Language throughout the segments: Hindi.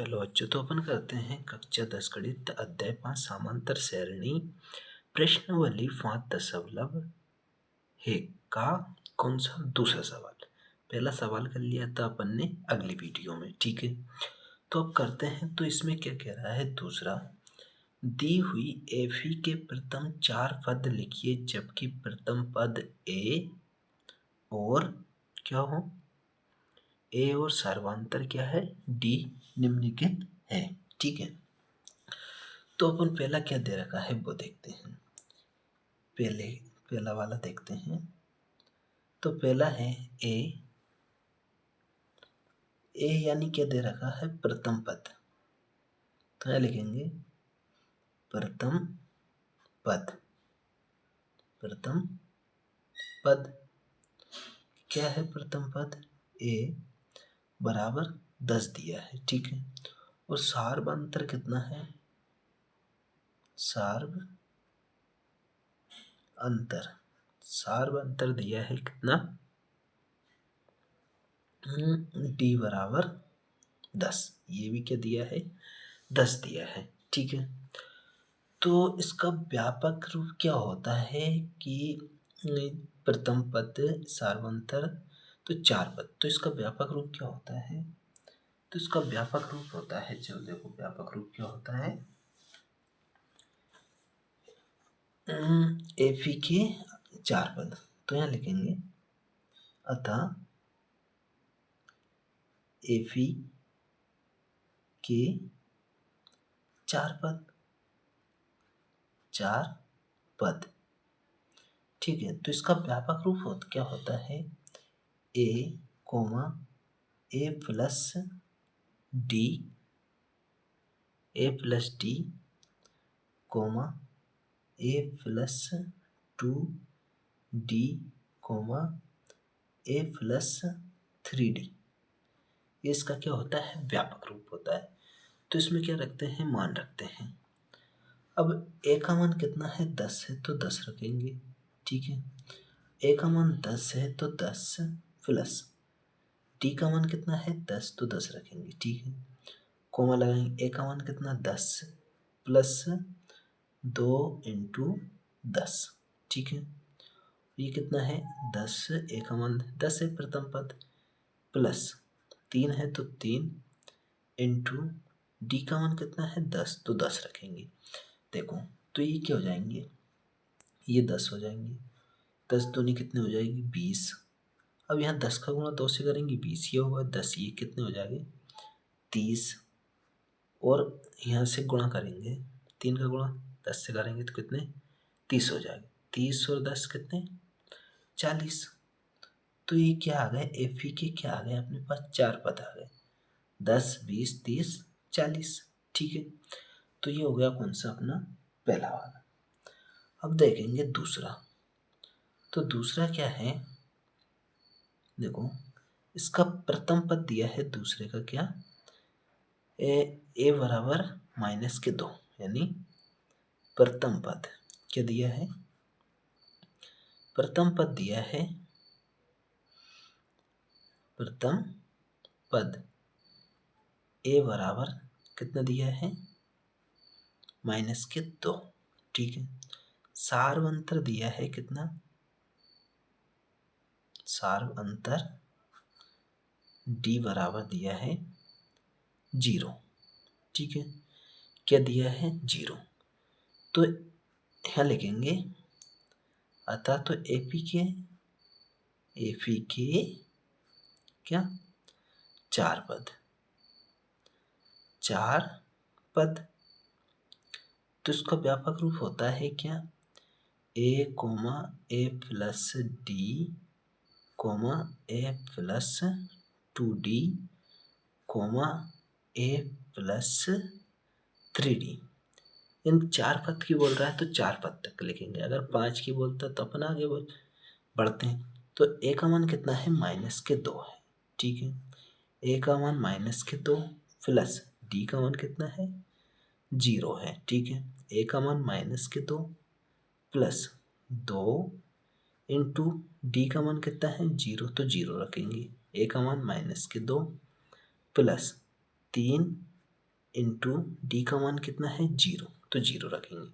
हेलो बच्चों, तो अपन करते हैं कक्षा 10 गणित अध्याय 5 समांतर श्रेणी प्रश्नावली 5 है का कौन सा दूसरा सवाल। पहला सवाल कर लिया था अपन ने अगली वीडियो में, ठीक है। तो अब करते हैं। तो इसमें क्या कह रहा है, दूसरा दी हुई एफी के प्रथम 4 पद लिखिए जबकि प्रथम पद ए और क्या हो, ए और सर्वांतर क्या है, डी निम्नलिखित है, ठीक है। तो अपन पहला क्या दे रखा है वो देखते हैं। पहला वाला देखते हैं। तो पहला है ए यानी क्या दे रखा है, प्रथम पद। तो क्या लिखेंगे, प्रथम पद। प्रथम पद क्या है, प्रथम पद ए बराबर 10 दिया है, ठीक है। और सार्वंतर कितना है, सार्वंतर दिया है कितना, डी बराबर 10। ये भी क्या दिया है, 10 दिया है, ठीक है। तो इसका व्यापक रूप क्या होता है कि प्रथम पद सार्वंतर तो 4 पद, तो इसका व्यापक रूप क्या होता है। तो इसका व्यापक रूप होता है, चलो देखो व्यापक रूप क्या होता है, एफी के 4 पद। तो यहाँ लिखेंगे अतः एफी के 4 पद, ठीक है। तो इसका व्यापक रूप क्या होता है, ए कोमा ए प्लस डी, ए प्लस डी कोमा ए प्लस 2 डी कोमा ए प्लस 3 डी। ये इसका क्या होता है, व्यापक रूप होता है। तो इसमें क्या रखते हैं, मान रखते हैं। अब ए का मान कितना है, 10 है तो 10 रखेंगे, ठीक है। ए का मान 10 है तो 10 प्लस डी का मान कितना है, 10 तो 10 रखेंगे, ठीक है। कोमा लगाएंगे, ए का मान कितना, 10 प्लस 2 इंटू 10, ठीक है। ये कितना है, 10, ए का मान 10 है प्रथम पद, प्लस 3 है तो 3 इंटू डी का मान कितना है, 10 तो 10 रखेंगे। देखो तो ये क्या हो जाएंगे, ये 10 हो जाएंगे, 10 दूनी कितने हो जाएगी, 20। अब यहाँ 10 का गुणा 2 से करेंगे, 20 ये होगा, 10 ये कितने हो जाएंगे, 30। और यहाँ से गुणा करेंगे, 3 का गुणा 10 से करेंगे तो कितने, 30 हो जाएगा। 30 और 10 कितने, 40। तो ये क्या आ गए, एफ ई के क्या आ गए अपने पास, 4 पद आ गए, 10 20 30 40, ठीक है। तो ये हो गया कौन सा अपना पहला वाला। अब देखेंगे दूसरा। तो दूसरा क्या है, देखो इसका प्रथम पद दिया है, दूसरे का क्या, ए बराबर -2, यानी प्रथम पद क्या दिया है, प्रथम पद दिया है, प्रथम पद ए बराबर कितना दिया है, -2, ठीक है। सार्वंतर दिया है कितना, सार्वंतर डी बराबर दिया है 0, ठीक है। क्या दिया है, 0। तो यहाँ लिखेंगे अतः तो एपी के क्या 4 पद। तो इसका व्यापक रूप होता है क्या, ए कोमा ए प्लस डी कोमा ए प्लस 2 डी कोमा ए प्लस 3 डी। इन 4 पद की बोल रहा है तो 4 पद तक लिखेंगे, अगर 5 की बोलता है तो अपन आगे बढ़ते हैं। तो ए का मान कितना है, -2 है, ठीक है। ए का मान -2 प्लस डी का मान कितना है, 0 है, ठीक है। ए का मान -2 प्लस 2 इंटू डी का मान कितना है, 0, तो 0 रखेंगे। ए का मान -2 प्लस 3 इंटू डी का मान कितना है 0, तो 0 रखेंगे।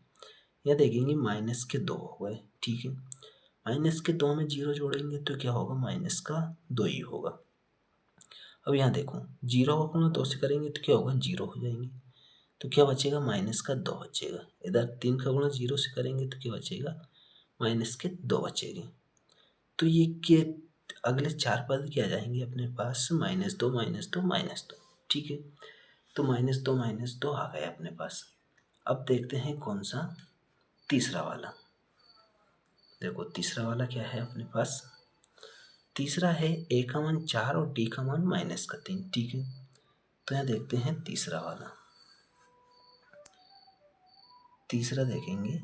यह देखेंगे माइनस के 2 हो गए, ठीक है। माइनस के 2 में 0 जोड़ेंगे तो क्या होगा, माइनस का 2 ही होगा। अब यहाँ देखो 0 का गुणा 2 से करेंगे तो क्या होगा, 0 हो जाएंगे। तो क्या बचेगा, माइनस का 2 बचेगा। इधर 3 का गुणा 0 से करेंगे तो क्या बचेगा, माइनस के 2 बचेंगे। तो ये के अगले 4 पद क्या जाएंगे अपने पास, -2 -2 -2, ठीक है। तो -2 आ गए अपने पास। अब देखते हैं कौन सा, तीसरा वाला। देखो तीसरा वाला क्या है अपने पास, तीसरा है a का मान 4 और d का मान -3, ठीक है। तो यहाँ देखते हैं तीसरा वाला। तीसरा देखेंगे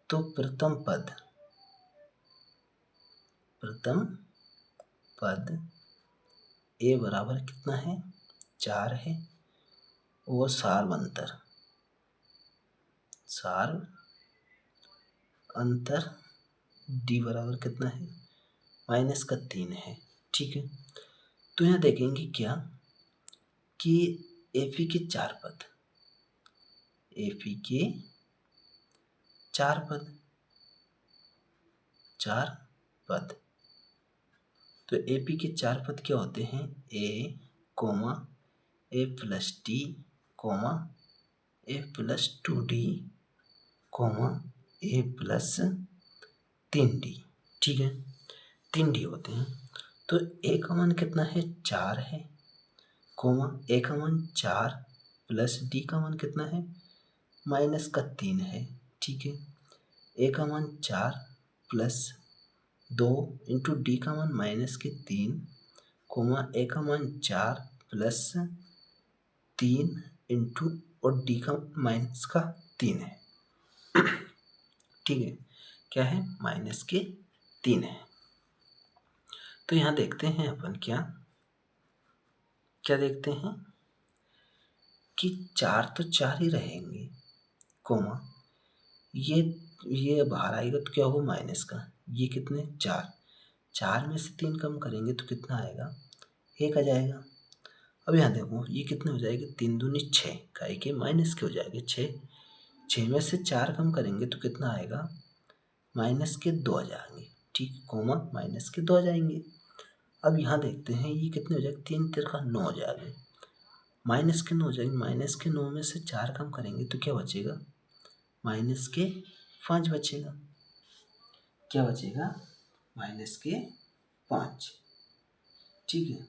तो प्रथम पद a बराबर कितना है, 4 है, और सार अंतर d बराबर कितना है, -3 है, ठीक है। तो यहाँ देखेंगे क्या कि AP के 4 पद, AP के 4 पद, तो AP के 4 पद क्या होते हैं, a, a plus d, a plus 2d, a plus 3d, ठीक है। 3d होते हैं। तो a का मान कितना है, 4 है, a का मान 4 प्लस d का मान कितना है, -3 है, ठीक है। a का मान 4 प्लस 2 इंटू डी का मान -3, a का मान 4 प्लस 3 इंटू और डी का -3 है, ठीक है। क्या है, -3 है। तो यहाँ देखते हैं अपन क्या देखते हैं कि 4 तो 4 ही रहेंगे, ये बाहर आएगा तो क्या होगा, माइनस का, ये कितने 4 में से 3 कम करेंगे तो कितना आएगा, 1 आ जाएगा। अब यहाँ देखो ये कितने हो जाएंगे, 3 दूनी 6, काहे के माइनस के हो जाएंगे 6 में से 4 कम करेंगे तो कितना आएगा, -2 आ जाएंगे, ठीक, -2 आ जाएंगे। अब यहाँ देखते हैं ये कितने हो जाएंगे, 3 तिरका 9 हो जाएंगे, -9 हो जाएंगे। -9 में से 4 कम करेंगे तो क्या बचेगा, -5 बचेगा। क्या बचेगा, -5, ठीक है।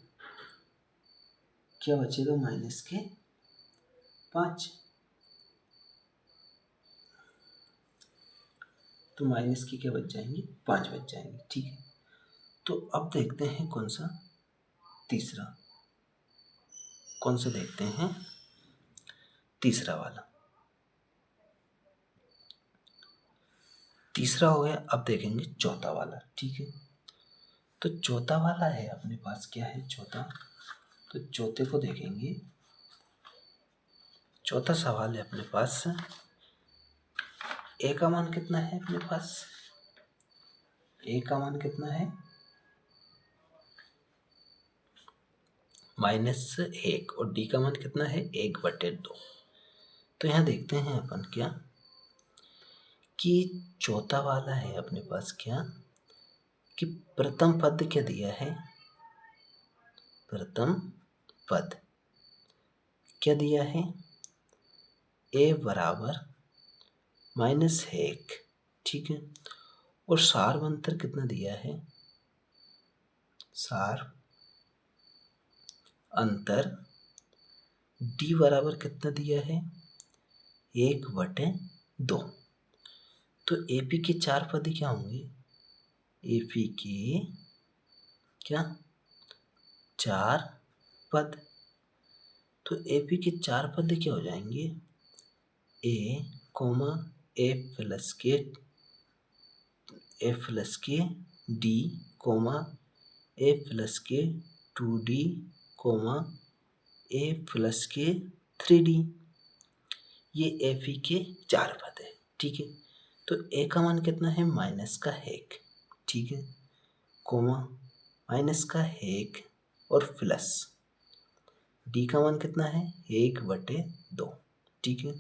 क्या बचेगा, -5। तो माइनस की क्या बच जाएंगी, 5 बच जाएंगे, ठीक है। तो अब देखते हैं कौन सा देखते हैं तीसरा वाला। तीसरा हो गया, अब देखेंगे चौथा वाला, ठीक है। तो चौथा वाला है अपने पास, क्या है चौथा, तो चौथे को देखेंगे। चौथा सवाल है अपने पास, a का मान कितना है अपने पास, a का मान कितना है, -1, और d का मान कितना है, 1/2। तो यहाँ देखते हैं अपन कि चौथा वाला है अपने पास कि प्रथम पद क्या दिया है, प्रथम पद क्या दिया है, a बराबर -1, ठीक है। और सार अंतर कितना दिया है, सार अंतर d बराबर कितना दिया है, 1/2। तो AP के 4 पद क्या होंगे, AP के 4 पद। तो AP के 4 पद क्या हो जाएंगे, a, a प्लस के d, a प्लस के 2d, a प्लस के 3d। ये AP के 4 पद है, ठीक है। तो a का मान कितना है, -1, ठीक है, -1 और प्लस डी का मान कितना है 1/2, ठीक है।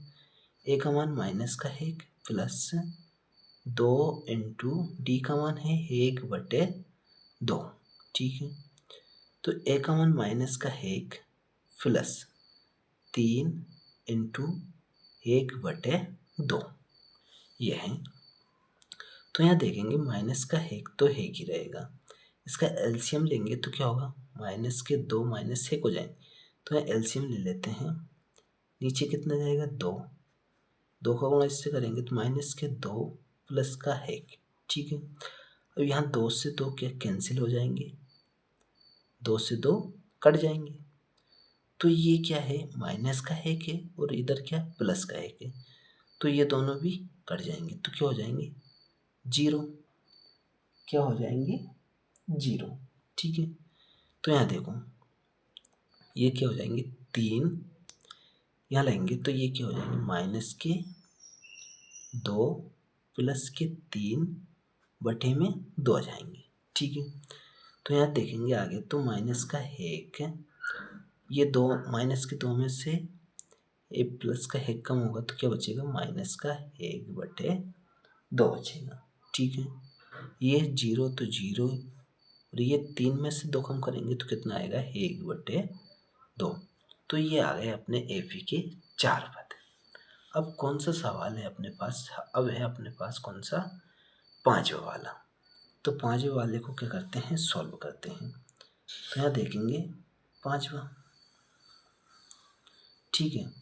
ए का मान माइनस का 1 प्लस 2 इंटू डी का मान है 1/2, ठीक है। तो ए का मान माइनस का 1 प्लस 3 इंटू 1/2 ये है। तो यहाँ देखेंगे माइनस का 1 तो 1 ही रहेगा, इसका एलसीएम लेंगे तो क्या होगा, माइनस के 2 माइनस 1 हो जाएंगे। तो यहाँ एलसीएम ले लेते हैं, नीचे कितना जाएगा 2, 2 का गुणा इससे करेंगे तो माइनस के 2 प्लस का 1, ठीक है। अब यहाँ 2 से 2 क्या कैंसिल हो जाएंगे, 2 से 2 कट जाएंगे। तो ये क्या है माइनस का 1 है और इधर क्या प्लस का 1 है, तो ये दोनों भी कट जाएंगे तो क्या हो जाएंगे 0, क्या हो जाएंगे 0, ठीक है। तो यहाँ देखो ये क्या हो जाएंगे 3, यहाँ लेंगे तो ये क्या हो जाएंगे माइनस के 2 प्लस के 3 बटे में 2 आ जाएंगे, ठीक है। तो यहाँ देखेंगे आगे तो माइनस का 1, ये 2 माइनस के 2 में से ए प्लस का 1 कम होगा तो क्या बचेगा माइनस का 1/2 बचेगा, ठीक है। ये 0 तो 0 और ये 3 में से 2 कम करेंगे तो कितना आएगा 1/2। तो ये आ गए अपने एपी के 4 पद। अब कौन सा सवाल है अपने पास, अब है अपने पास कौन सा 5वां वाला। तो 5वें वाले को क्या करते हैं सॉल्व करते हैं। तो यहाँ देखेंगे 5वां, ठीक है।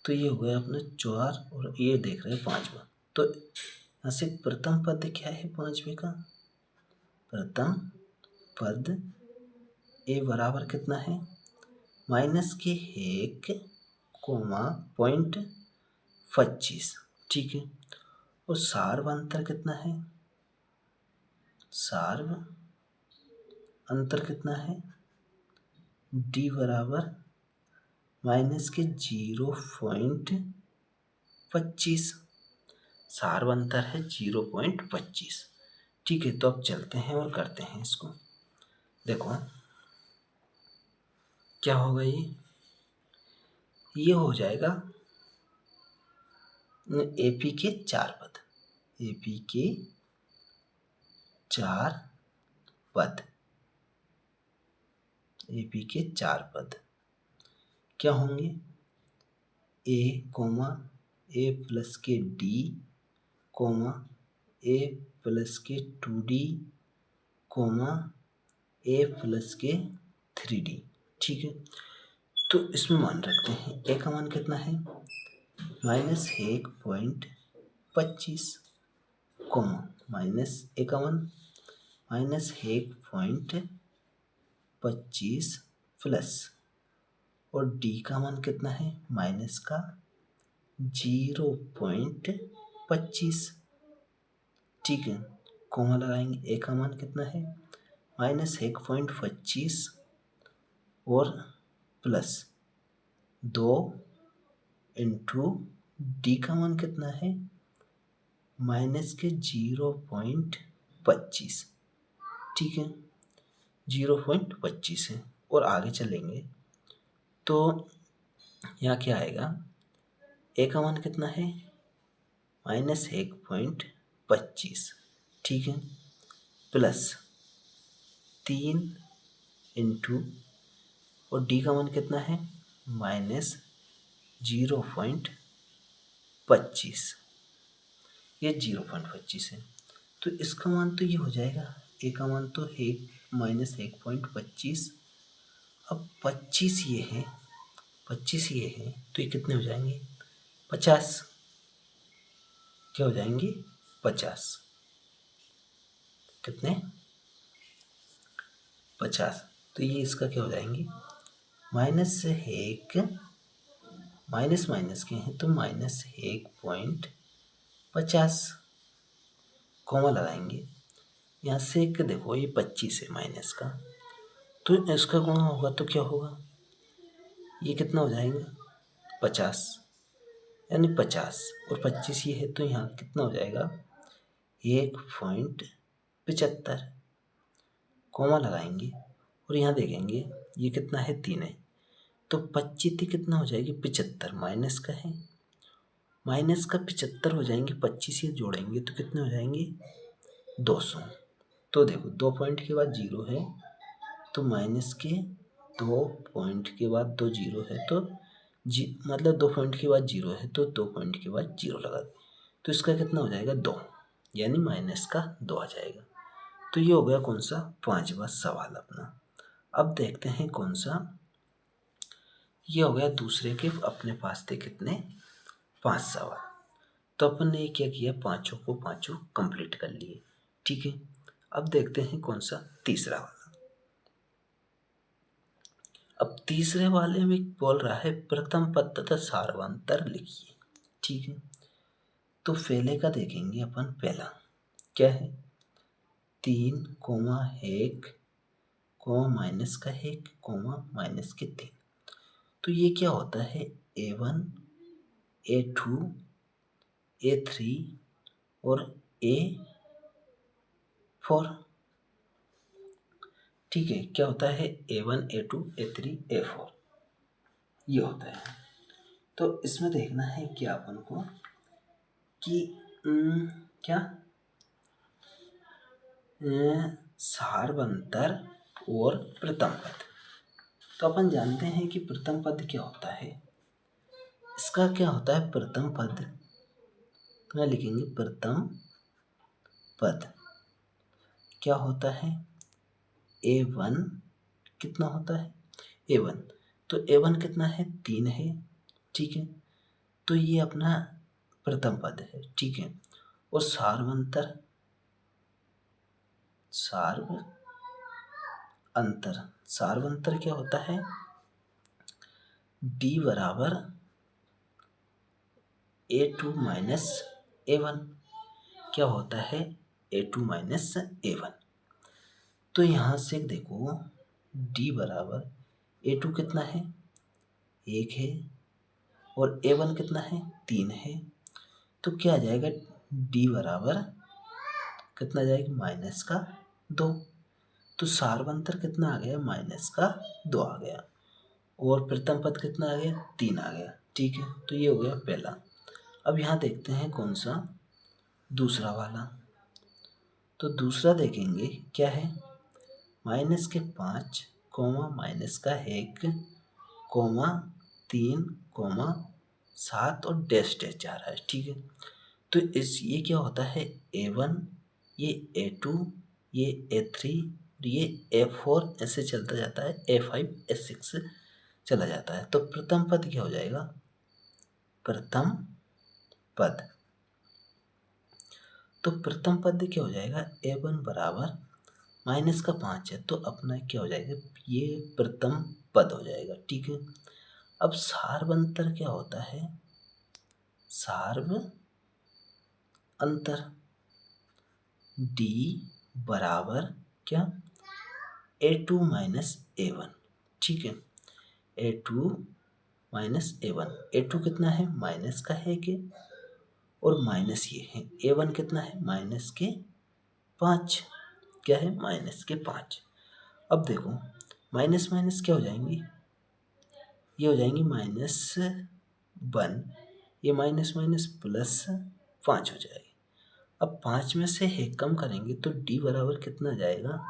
तो ये हो गया अपना 4 और ये देख रहे हैं 5वां। तो यहाँ से प्रथम पद क्या है 5वें का, प्रथम पद ए बराबर कितना है माइनस के 1 कोमा 0.25, ठीक है। और सार्व अंतर कितना है, सार्व अंतर कितना है डी बराबर माइनस के 0.25, सार्व अंतर है 0.25, ठीक है। तो अब चलते हैं और करते हैं इसको। देखो क्या होगा, ये हो जाएगा एपी के 4 पद, एपी के 4 पद, एपी के 4 पद क्या होंगे ए कोमा ए प्लस के डी कोमा ए प्लस के 2D कोमा ए प्लस के 3D, ठीक है। तो इसमें मान रखते हैं ए का मान कितना है माइनस 1.25 कोमा माइनस ए का मान माइनस 1.25 प्लस और डी का मान कितना है माइनस का 0.25, ठीक है। कोमा लगाएंगे ए का मान कितना है माइनस 1.25 और प्लस 2 इंटू डी का मान कितना है माइनस के 0.25, ठीक है 0.25 है। और आगे चलेंगे तो यहाँ क्या आएगा ए का मान कितना है माइनस 1.25, ठीक है प्लस 3 इंटू और डी का मान कितना है माइनस 0.25, ये 0.25 है। तो इसका मान तो ये हो जाएगा ए का मान तो है माइनस 1.25, अब 25 ये है 25 ये है तो ये कितने हो जाएंगे 50, क्या हो जाएंगे 50, कितने 50। तो ये इसका क्या हो जाएंगे माइनस से 1 माइनस माइनस के हैं तो माइनस 1.50 कॉमा लगाएंगे यहाँ से एक देखो ये 25 है माइनस का, तो इसका गुणा होगा तो क्या होगा ये कितना हो जाएगा 50, यानी 50 और 25 ये है तो यहाँ कितना हो जाएगा 1.75 कॉमा लगाएंगे और यहाँ देखेंगे ये कितना है 3 है तो 25 कितना हो जाएगी 75, माइनस का है, माइनस का 75 हो जाएंगे, 25 ये जोड़ेंगे तो कितने हो जाएंगे 200। तो देखो 2 पॉइंट के बाद 0 है तो माइनस के 2 पॉइंट के बाद 2 जीरो है तो मतलब 2 पॉइंट के बाद 0 है तो 2 पॉइंट के बाद 0 लगा दें तो इसका कितना हो जाएगा 2, यानी माइनस का 2 आ जाएगा। तो ये हो गया कौन सा 5वां सवाल अपना। अब देखते हैं कौन सा, ये हो गया दूसरे के अपने पास थे कितने 5 सवाल। तो अपन ने क्या किया, पांचों को पांचों कंप्लीट कर लिए, ठीक है। अब देखते हैं कौन सा तीसरा वाला। अब तीसरे वाले में बोल रहा है प्रथम पद तथा सार्वंतर लिखिए, ठीक है। तो पहले का देखेंगे अपन, पहला क्या है 3, 1, माइनस का 1, माइनस के 3। तो ये क्या होता है A1, A2, A3 और A4, ठीक है। क्या होता है A1, A2, A3, A4 ये होता है। तो इसमें देखना है क्या अपन को कि क्या सार्वंतर और प्रथम पद। तो अपन जानते हैं कि प्रथम पद क्या होता है, इसका क्या होता है प्रथम पद, तो यहाँ लिखेंगे प्रथम पद क्या होता है A1 कितना होता है A1, तो A1 कितना है 3 है, ठीक है। तो ये अपना प्रथम पद है, ठीक है। और सार्वंतर सार्वंतर क्या होता है D बराबर A2 माइनस A1, क्या होता है A2 माइनस A1। तो यहाँ से देखो D बराबर A2 कितना है 1 है और A1 कितना है 3 है, तो क्या आ जाएगा D बराबर कितना आ जाएगा माइनस का 2। तो सार्वंतर कितना आ गया माइनस का 2 आ गया और प्रथम पद कितना आ गया 3 आ गया, ठीक है। तो ये हो गया पहला। अब यहाँ देखते हैं कौन सा दूसरा वाला। तो दूसरा देखेंगे क्या है माइनस के 5, माइनस का 1, 3, 7 और डैश डैश जा रहा है, ठीक है। तो ये क्या होता है A1, ये A2, ये A3, ये A4 ऐसे चलता जाता है, A5, A6 चला जाता है। तो प्रथम पद क्या हो जाएगा प्रथम पद, तो प्रथम पद क्या हो जाएगा A1 बराबर माइनस का 5 है तो अपना क्या हो जाएगा ये प्रथम पद हो जाएगा, ठीक है। अब सार्वंतर क्या होता है अंतर D बराबर क्या A2 माइनस A1, ठीक है। A2 माइनस A1, A2 कितना है माइनस का है कि और माइनस ये है A1 कितना है माइनस के 5, क्या है माइनस के 5। अब देखो माइनस माइनस क्या हो जाएंगी, ये हो जाएंगी -1, ये माइनस माइनस प्लस 5 हो जाएगी। अब 5 में से 1 कम करेंगे तो D बराबर कितना जाएगा,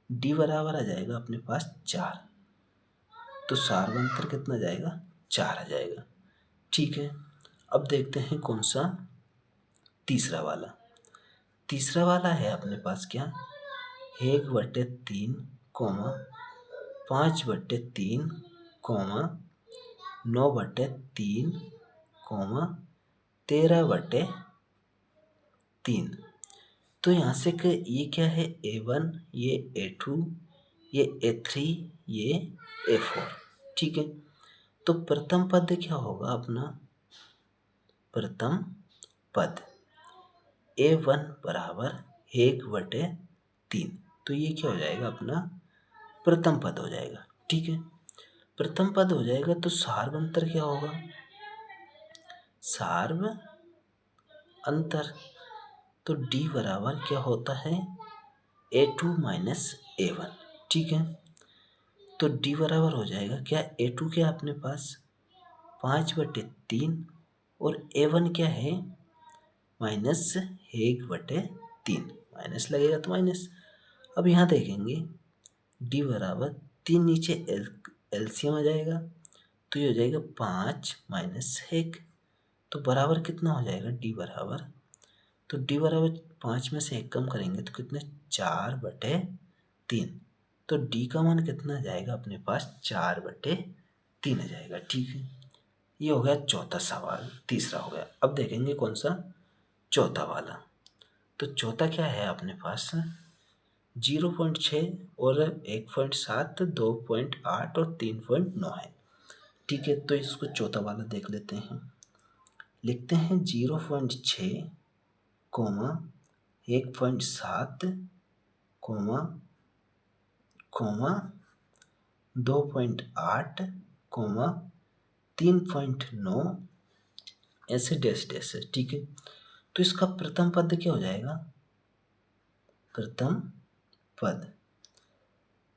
D बराबर आ जाएगा अपने पास 4, तो सार्वंतर कितना जाएगा 4 आ जाएगा, ठीक है। अब देखते हैं कौन सा तीसरा वाला। तीसरा वाला है अपने पास क्या 1/3, 5/3, 9/3, 13/3। तो यहाँ से ये क्या है A1, ये A2, ये A3, ये A4, ठीक है। तो प्रथम पद क्या होगा अपना प्रथम पद A1 बराबर 1/3, तो ये क्या हो जाएगा अपना प्रथम पद हो जाएगा, ठीक है। प्रथम पद हो जाएगा तो सार्वंतर क्या होगा अंतर, तो D बराबर क्या होता है A2 माइनस A1, ठीक है। तो डी बराबर हो जाएगा क्या, A2 क्या अपने पास 5/3 और A1 क्या है -1/3, माइनस लगेगा तो माइनस। अब यहाँ देखेंगे डी बराबर 3 नीचे एलसीएम आ जाएगा, तो ये हो जाएगा 5 - 1, तो बराबर कितना हो जाएगा डी बराबर, तो डी बराबर 5 में से 1 कम करेंगे तो कितने 4/3, तो डी का मान कितना आ जाएगा अपने पास 4/3 आ जाएगा। ठीक है, ये हो गया चौथा सवाल, तीसरा हो गया। अब देखेंगे कौन सा चौथा वाला। तो चौथा क्या है अपने पास 0.6 और 1.7, 2.8 और 3.9 है। ठीक है, तो इसको चौथा वाला देख लेते हैं। लिखते हैं 0.6, 1.7, 2.8, 3.9 ऐसे डैश डैश है। ठीक है, तो इसका प्रथम पद क्या हो जाएगा, प्रथम पद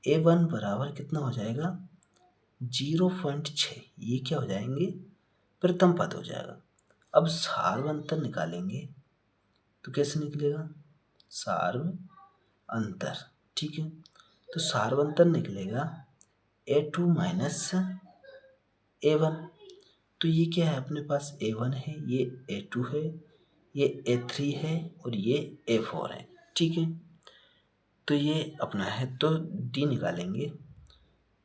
A1 बराबर कितना हो जाएगा 0.6, ये क्या हो जाएंगे प्रथम पद हो जाएगा। अब सार्व अंतर निकालेंगे तो कैसे निकलेगा, सार्व अंतर। ठीक है, तो सार्व अंतर निकलेगा A2 माइनस A1, तो ये क्या है अपने पास A1 है, ये A2 है, ये A3 है और ये A4 है। ठीक है, तो ये अपना है, तो D निकालेंगे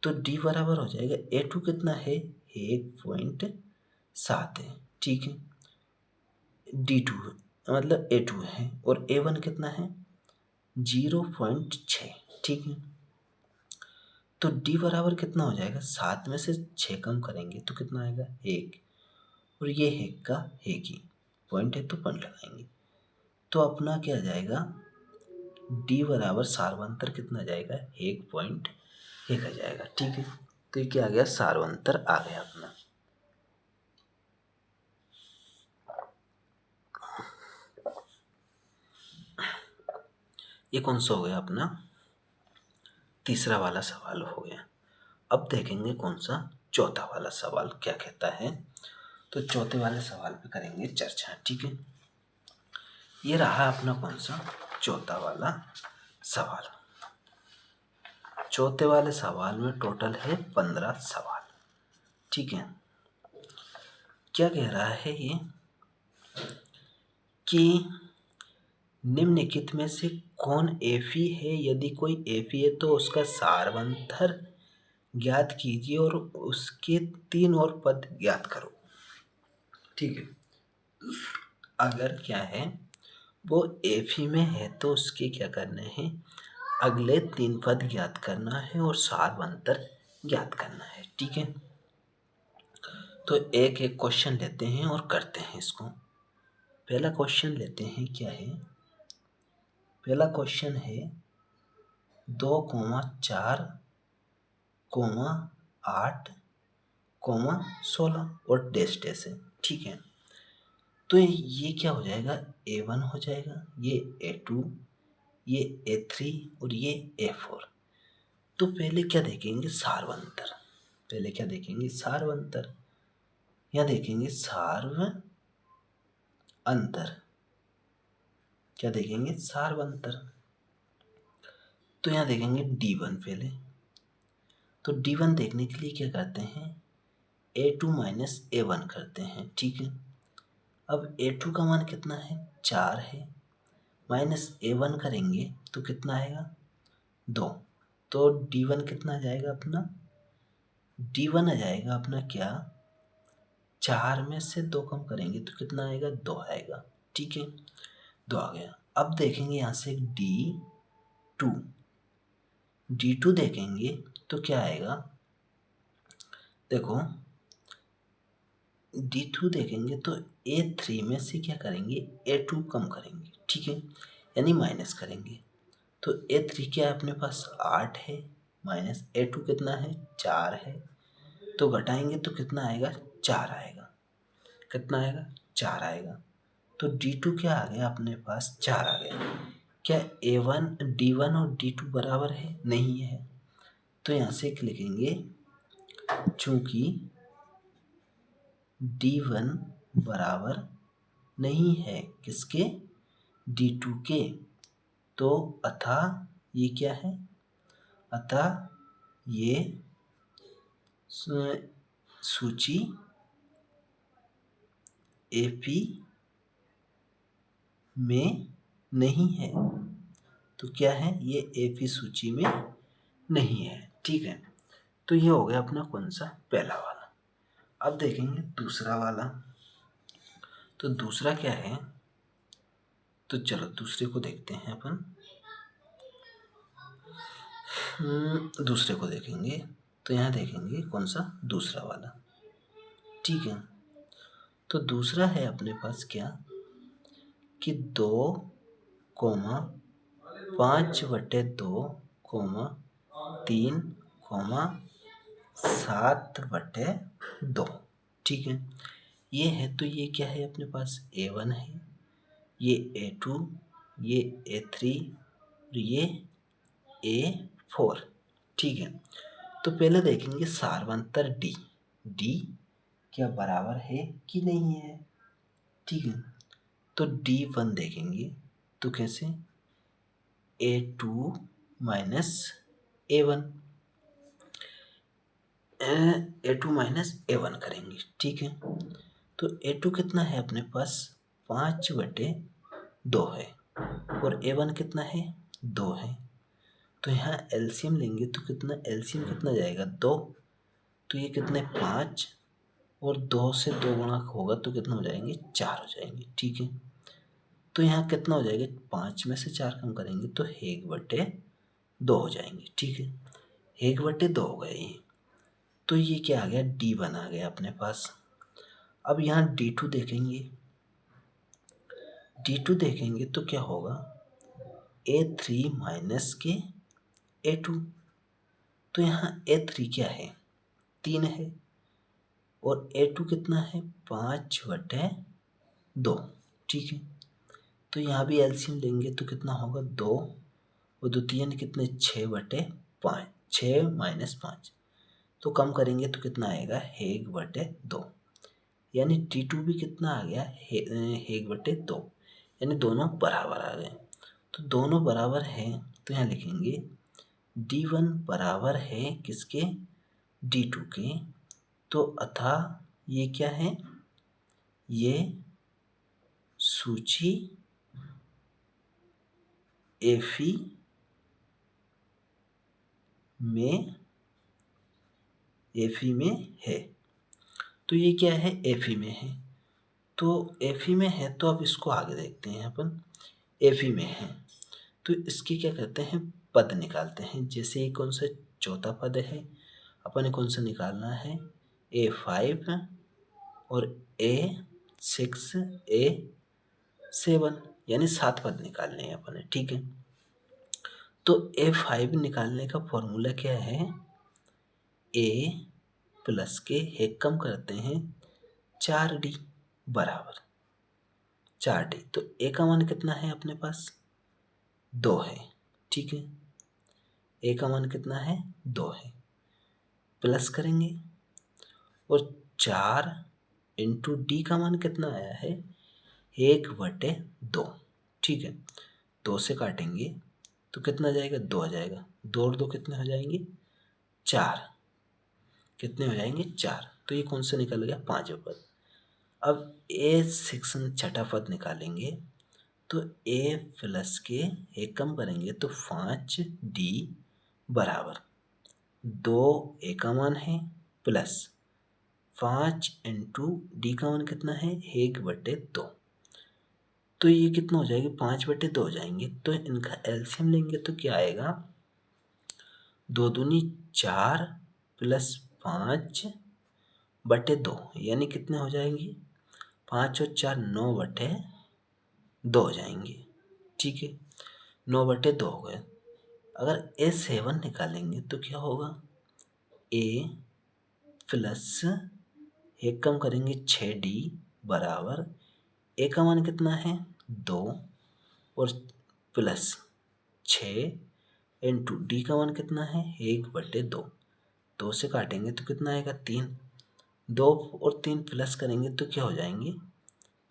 तो D बराबर हो जाएगा A2 कितना है 1.7 है। ठीक है, D2 मतलब A2 है और A1 कितना है 0.6। ठीक है, तो D बराबर कितना हो जाएगा, 7 में से 6 कम करेंगे तो कितना आएगा 1, और ये है का है की पॉइंट है तो पॉइंट लगाएंगे, तो अपना क्या आ जाएगा D बराबर सार्वंतर कितना आ जाएगा 1.1 आ जाएगा। ठीक है, तो ये क्या आ गया सार्वंतर आ गया अपना। ये कौन सा हो गया अपना तीसरा वाला सवाल हो गया। अब देखेंगे कौन सा चौथा वाला सवाल क्या कहता है, तो चौथे वाले सवाल पे करेंगे चर्चा। ठीक है, ये रहा अपना कौन सा चौथा वाला सवाल। चौथे वाले सवाल में टोटल है 15 सवाल। ठीक है, क्या कह रहा है ये कि निम्नलिखित में से कौन एफी है, यदि कोई एफी है तो उसका सार्वंतर ज्ञात कीजिए और उसके 3 और पद ज्ञात करो। ठीक है, अगर क्या है वो एफी में है तो उसके क्या करने हैं अगले 3 पद ज्ञात करना है और सार्वंतर ज्ञात करना है। ठीक है, तो एक एक क्वेश्चन लेते हैं और करते हैं इसको। पहला क्वेश्चन लेते हैं, क्या है पहला क्वेश्चन है 2,4, 8, 16 और डैश डैश है। ठीक है, तो ये क्या हो जाएगा A1 हो जाएगा, ये A2, ये A3 और ये A4। तो पहले क्या देखेंगे सार्वंतर, पहले क्या देखेंगे सार्वंतर, यहाँ देखेंगे सार्व अंतर, क्या देखेंगे सार्वंतर, तो यहाँ देखेंगे D1 पहले। तो D1 देखने के लिए क्या करते हैं A2 माइनस A1 करते हैं। ठीक है, अब A2 का मान कितना है 4 है, माइनस A1 करेंगे तो कितना आएगा 2, तो D1 कितना आ जाएगा अपना D1 आ जाएगा अपना क्या 4 में से 2 कम करेंगे तो कितना आएगा 2 आएगा। ठीक है, 2 आ गया। अब देखेंगे यहाँ से D2 देखेंगे तो क्या आएगा, देखो D2 देखेंगे तो A3 में से क्या करेंगे A2 कम करेंगे। ठीक है, यानी माइनस करेंगे, तो A3 क्या है अपने पास 8 है, माइनस A2 कितना है 4 है, तो घटाएंगे तो कितना आएगा 4 आएगा, कितना आएगा 4 आएगा। तो D2 क्या आ गया अपने पास 4 आ गया। क्या D1 और D2 बराबर है, नहीं है, तो यहाँ से एक लिखेंगे, चूंकि D1 बराबर नहीं है किसके, D2 के, तो अतः ये क्या है, अतः ये सूची AP में नहीं है। तो क्या है, ये AP सूची में नहीं है। ठीक है, तो ये हो गया अपना कौन सा, पहला वाला। अब देखेंगे दूसरा वाला। तो दूसरा क्या है, तो चलो दूसरे को देखते हैं अपन। दूसरे को देखेंगे, तो यहाँ देखेंगे कौन सा, दूसरा वाला। ठीक है, तो दूसरा है अपने पास क्या, कि 2,5/2, 3, 7/2। ठीक है, ये है, तो ये क्या है अपने पास, A1 है, ये A2, ये A3 और ये A4। ठीक है, तो पहले देखेंगे सारवंतर डी क्या बराबर है कि नहीं है। ठीक है, तो D1 देखेंगे, तो कैसे, A2 minus A1, A2 minus A1 करेंगे। ठीक है, तो A2 कितना है अपने पास, 5/2 है, और A1 कितना है, 2 है। तो यहाँ एलसीएम लेंगे तो कितना, एलसीएम कितना जाएगा, 2। तो ये कितने, 5, और 2 से 2 गुणा होगा तो कितना हो जाएंगे, 4 हो जाएंगे। ठीक है, तो यहाँ कितना हो जाएगा, 5 में से 4 कम करेंगे तो 1/2 हो जाएंगे। ठीक है, 1/2 हो गए ये। तो ये क्या आ गया, D1 आ गया अपने पास। अब यहाँ D2 देखेंगे, D2 देखेंगे तो क्या होगा, A3 माइनस के A2। तो यहाँ A3 क्या है, 3 है, और A2 कितना है, 5/2। ठीक है, तो यहाँ भी एलसीएम लेंगे तो कितना होगा, 2 और 2 3 कितने, 6/5, 6 माइनस 5, तो कम करेंगे तो कितना आएगा, 1/2। यानी D2 भी कितना आ गया, 1/2, यानी दोनों बराबर आ गए। तो दोनों बराबर हैं, तो यहाँ लिखेंगे D1 बराबर है किसके, D2 के, तो अतः ये क्या है, ये सूची एफी में है। तो ये क्या है, एफी में है, तो एफी में है, तो अब इसको आगे देखते हैं अपन। एफी में है तो इसके क्या करते हैं, पद निकालते हैं। जैसे ये कौन सा चौथा पद है, अपन कौन सा निकालना है, A5 और A6 A7, यानी 7 पद निकालने हैं अपन। ठीक है, तो A5 निकालने का फॉर्मूला क्या है, A प्लस के एक कम करते हैं 4D बराबर 4D। तो A का मान कितना है अपने पास, 2 है। ठीक है, A का मान कितना है, 2 है, प्लस करेंगे, और 4 इंटू D का मान कितना आया है, 1/2। ठीक है, 2 से काटेंगे तो कितना जाएगा, 2 आ जाएगा, 2 और 2 कितने हो जाएंगे, 4, कितने हो जाएंगे, 4। तो ये कौन सा निकल गया, 5वां पद। अब A सेक्शन छठा पद निकालेंगे, तो A प्लस के एक कम करेंगे तो 5D बराबर 2 A का मान है, प्लस 5 इंटू D का मान कितना है, 1/2। तो ये कितना हो जाएगा, 5/2 हो जाएंगे। तो इनका एलसीएम लेंगे तो क्या आएगा, 2 दूनी 4 प्लस 5/2, यानी कितने हो जाएंगे, 5 और 4 9/2 हो जाएंगे। ठीक है, 9/2 हो गए। अगर A7 निकालेंगे तो क्या होगा, A प्लस एक कम करेंगे 6D बराबर A का मान कितना है, 2, और प्लस 6 इंटू डी का मान कितना है 1/2। 2 से काटेंगे तो कितना आएगा 3। 2 और 3 प्लस करेंगे तो क्या हो जाएंगे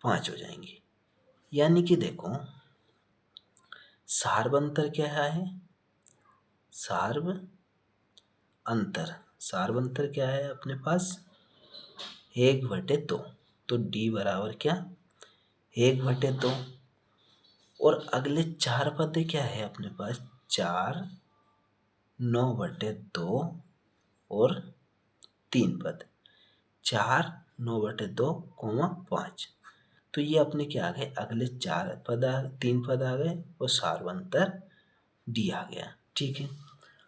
5 हो जाएंगे। यानी कि देखो सार्व अंतर क्या है, सार्व अंतर क्या है अपने पास 1/2। तो डी बराबर क्या 1/2। और अगले 4 पद क्या है अपने पास 4, 9/2 और 3 पद 4, 9/2, 5। तो ये अपने क्या आ गए अगले 3 पद आ गए और सार्वंतर डी आ गया। ठीक है,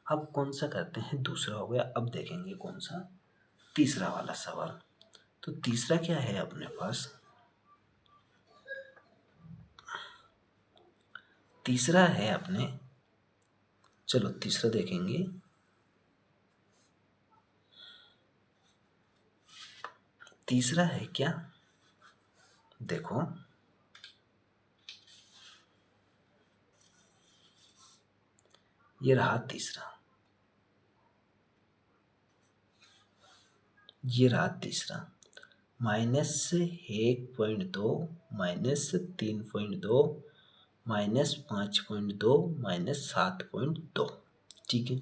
अब कौन सा करते हैं दूसरा हो गया। अब देखेंगे कौन सा तीसरा वाला सवाल। तो तीसरा क्या है अपने पास, तीसरा है अपने, चलो तीसरा देखेंगे। तीसरा है क्या, देखो ये रहा तीसरा, ये रहा तीसरा -1.2 -3.2 -5.2 -7.2। ठीक है,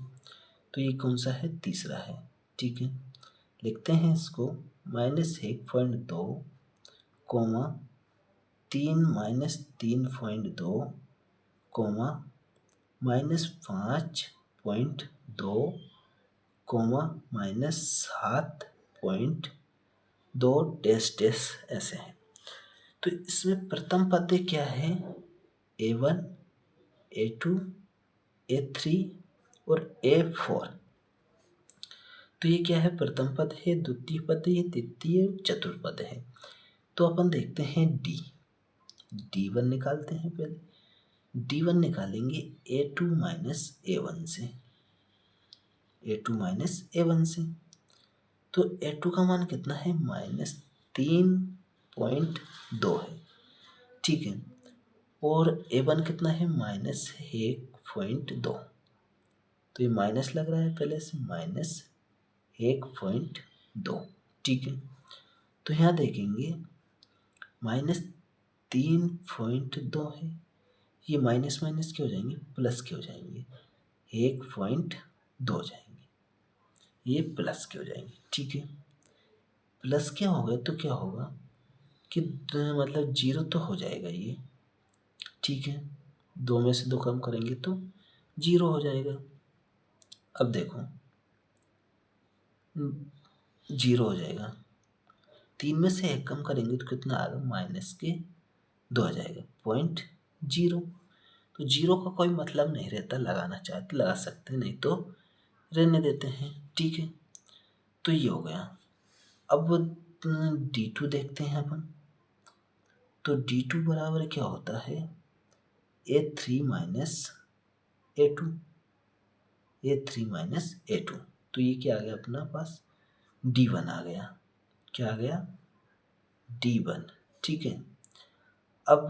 तो ये कौन सा है तीसरा है। ठीक है, लिखते हैं इसको -1.2 3 -3.2 -5.2 -7.2 डैश डैश ऐसे हैं। तो इसमें प्रथम पद क्या है A1, A2, A3 और A4। तो ये क्या है प्रथम पद है, द्वितीय पद है, तृतीय चतुर्थ पद है। तो अपन देखते हैं D1 निकालते हैं। पहले D1 निकालेंगे A2 -A1 से, A2 -A1 से। तो A2 का मान कितना है -3.2 है। ठीक है, और A1 कितना है -1.2। तो ये माइनस लग रहा है पहले से -1.2। ठीक है, तो यहाँ देखेंगे -3.2 है, ये माइनस माइनस के हो जाएंगे प्लस के हो जाएंगे, 1.2 हो जाएंगे, ये प्लस के हो जाएंगे। ठीक है, प्लस क्या होगा तो क्या होगा कि मतलब 0 तो हो जाएगा ये। ठीक है, 2 में से 2 कम करेंगे तो 0 हो जाएगा। अब देखो 0 हो जाएगा, 3 में से 1 कम करेंगे तो कितना आएगा -2 आ जाएगा 0.0। तो 0 का कोई मतलब नहीं रहता, लगाना चाहे तो लगा सकते हैं, नहीं तो रहने देते हैं। ठीक है, तो ये हो गया। अब D2 देखते हैं अपन। तो D2 बराबर क्या होता है A3 -A2, A3 -A2। तो ये क्या आ गया अपना पास D1 आ गया। क्या आ गया D1। ठीक है, अब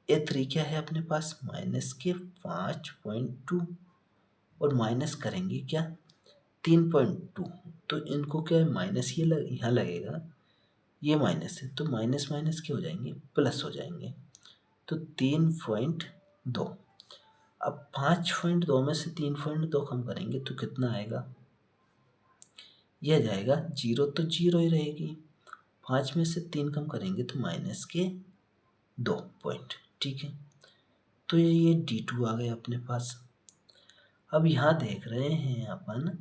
A3 क्या है अपने पास -5.2 और माइनस करेंगे क्या 3.2। तो इनको क्या है माइनस ये यहाँ लगेगा, ये माइनस है तो माइनस माइनस क्या हो जाएंगे प्लस हो जाएंगे। तो 3.2। अब 5.2 में से 3.2 कम करेंगे तो कितना आएगा, यह जाएगा 0 तो 0 ही रहेगी। 5 में से 3 कम करेंगे तो -2 पॉइंट। ठीक है, तो ये D2 आ गया अपने पास। अब यहाँ देख रहे हैं अपन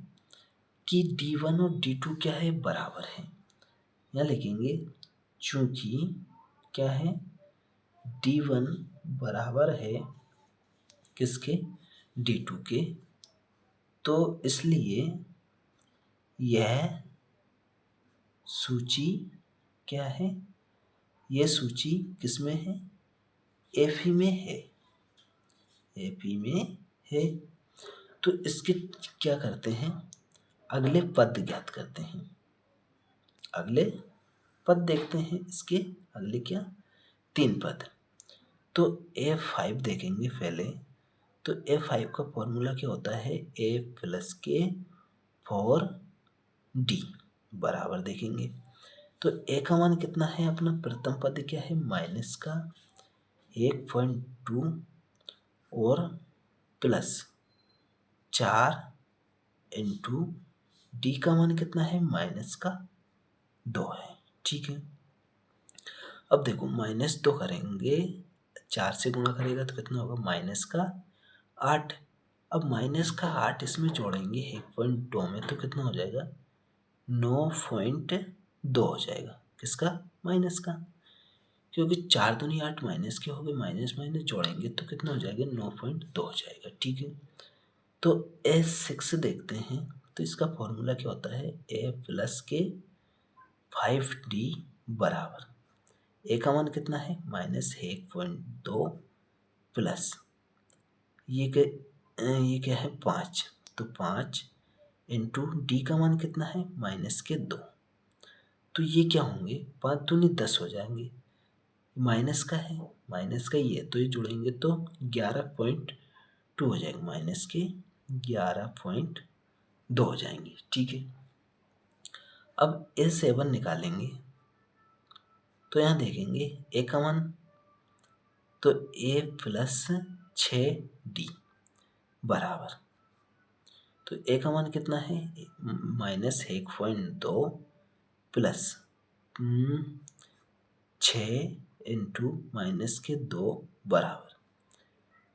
कि D1 और D2 क्या है बराबर है। यहाँ लिखेंगे चूंकि क्या है D1 बराबर है किसके D2 के, तो इसलिए यह सूची क्या है, यह सूची किसमें है Fe में है, Fe में है। तो इसके क्या करते हैं अगले पद ज्ञात करते हैं, अगले पद देखते हैं इसके अगले क्या 3 पद। तो A5 देखेंगे पहले। तो A5 का फॉर्मूला क्या होता है, A प्लस के 4D बराबर देखेंगे। तो A का मान कितना है अपना, प्रथम पद क्या है माइनस का 1.2 और प्लस 4 इंटू डी का मान कितना है माइनस का 2 है। ठीक है, अब देखो -2 करेंगे, 4 से गुणा करेगा तो कितना होगा माइनस का 8। अब माइनस का 8 इसमें जोड़ेंगे 1.2 में तो कितना हो जाएगा 9.2 हो जाएगा, किसका माइनस का, क्योंकि 4 दूनी 8 माइनस के हो गए, माइनस माइनस जोड़ेंगे तो कितना हो जाएगा 9.2 हो जाएगा। ठीक है, तो A6 देखते हैं, तो इसका फॉर्मूला क्या होता है A प्लस के 5D बराबर A का मान कितना है -1.2 प्लस ये क्या है 5, तो 5 इंटू डी का मान कितना है -2, तो ये क्या होंगे 5 दूनी 10 हो जाएंगे, माइनस का है, माइनस का ये तो ये जुड़ेंगे तो 11.2 हो जाएंगे, माइनस के 11.2 हो जाएंगे। ठीक है, अब A7 निकालेंगे तो यहाँ देखेंगे ए का मान, तो A प्लस 6D बराबर, तो ए का मान कितना है -1.2 प्लस 6 इंटू -2 बराबर,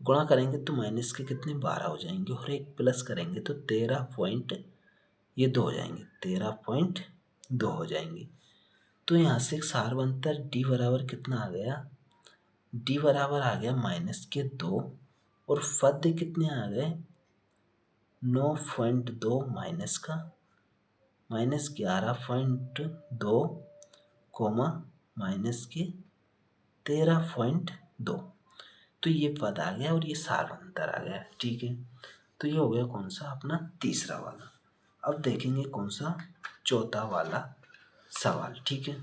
गुणा करेंगे तो माइनस के कितने 12 हो जाएंगे और एक प्लस करेंगे तो 13.2 हो जाएंगे, 13.2 हो जाएंगे। तो यहाँ से एक सार बनता है डी बराबर कितना आ गया, डी बराबर आ गया -2 और पद कितने आ गए 9.2 माइनस का -11.2 कोमा माइनस के 13.2, तो ये पद आ गया और ये सारवंतर आ गया। ठीक है, तो ये हो गया कौन सा अपना तीसरा वाला। अब देखेंगे कौन सा चौथा वाला सवाल। ठीक है,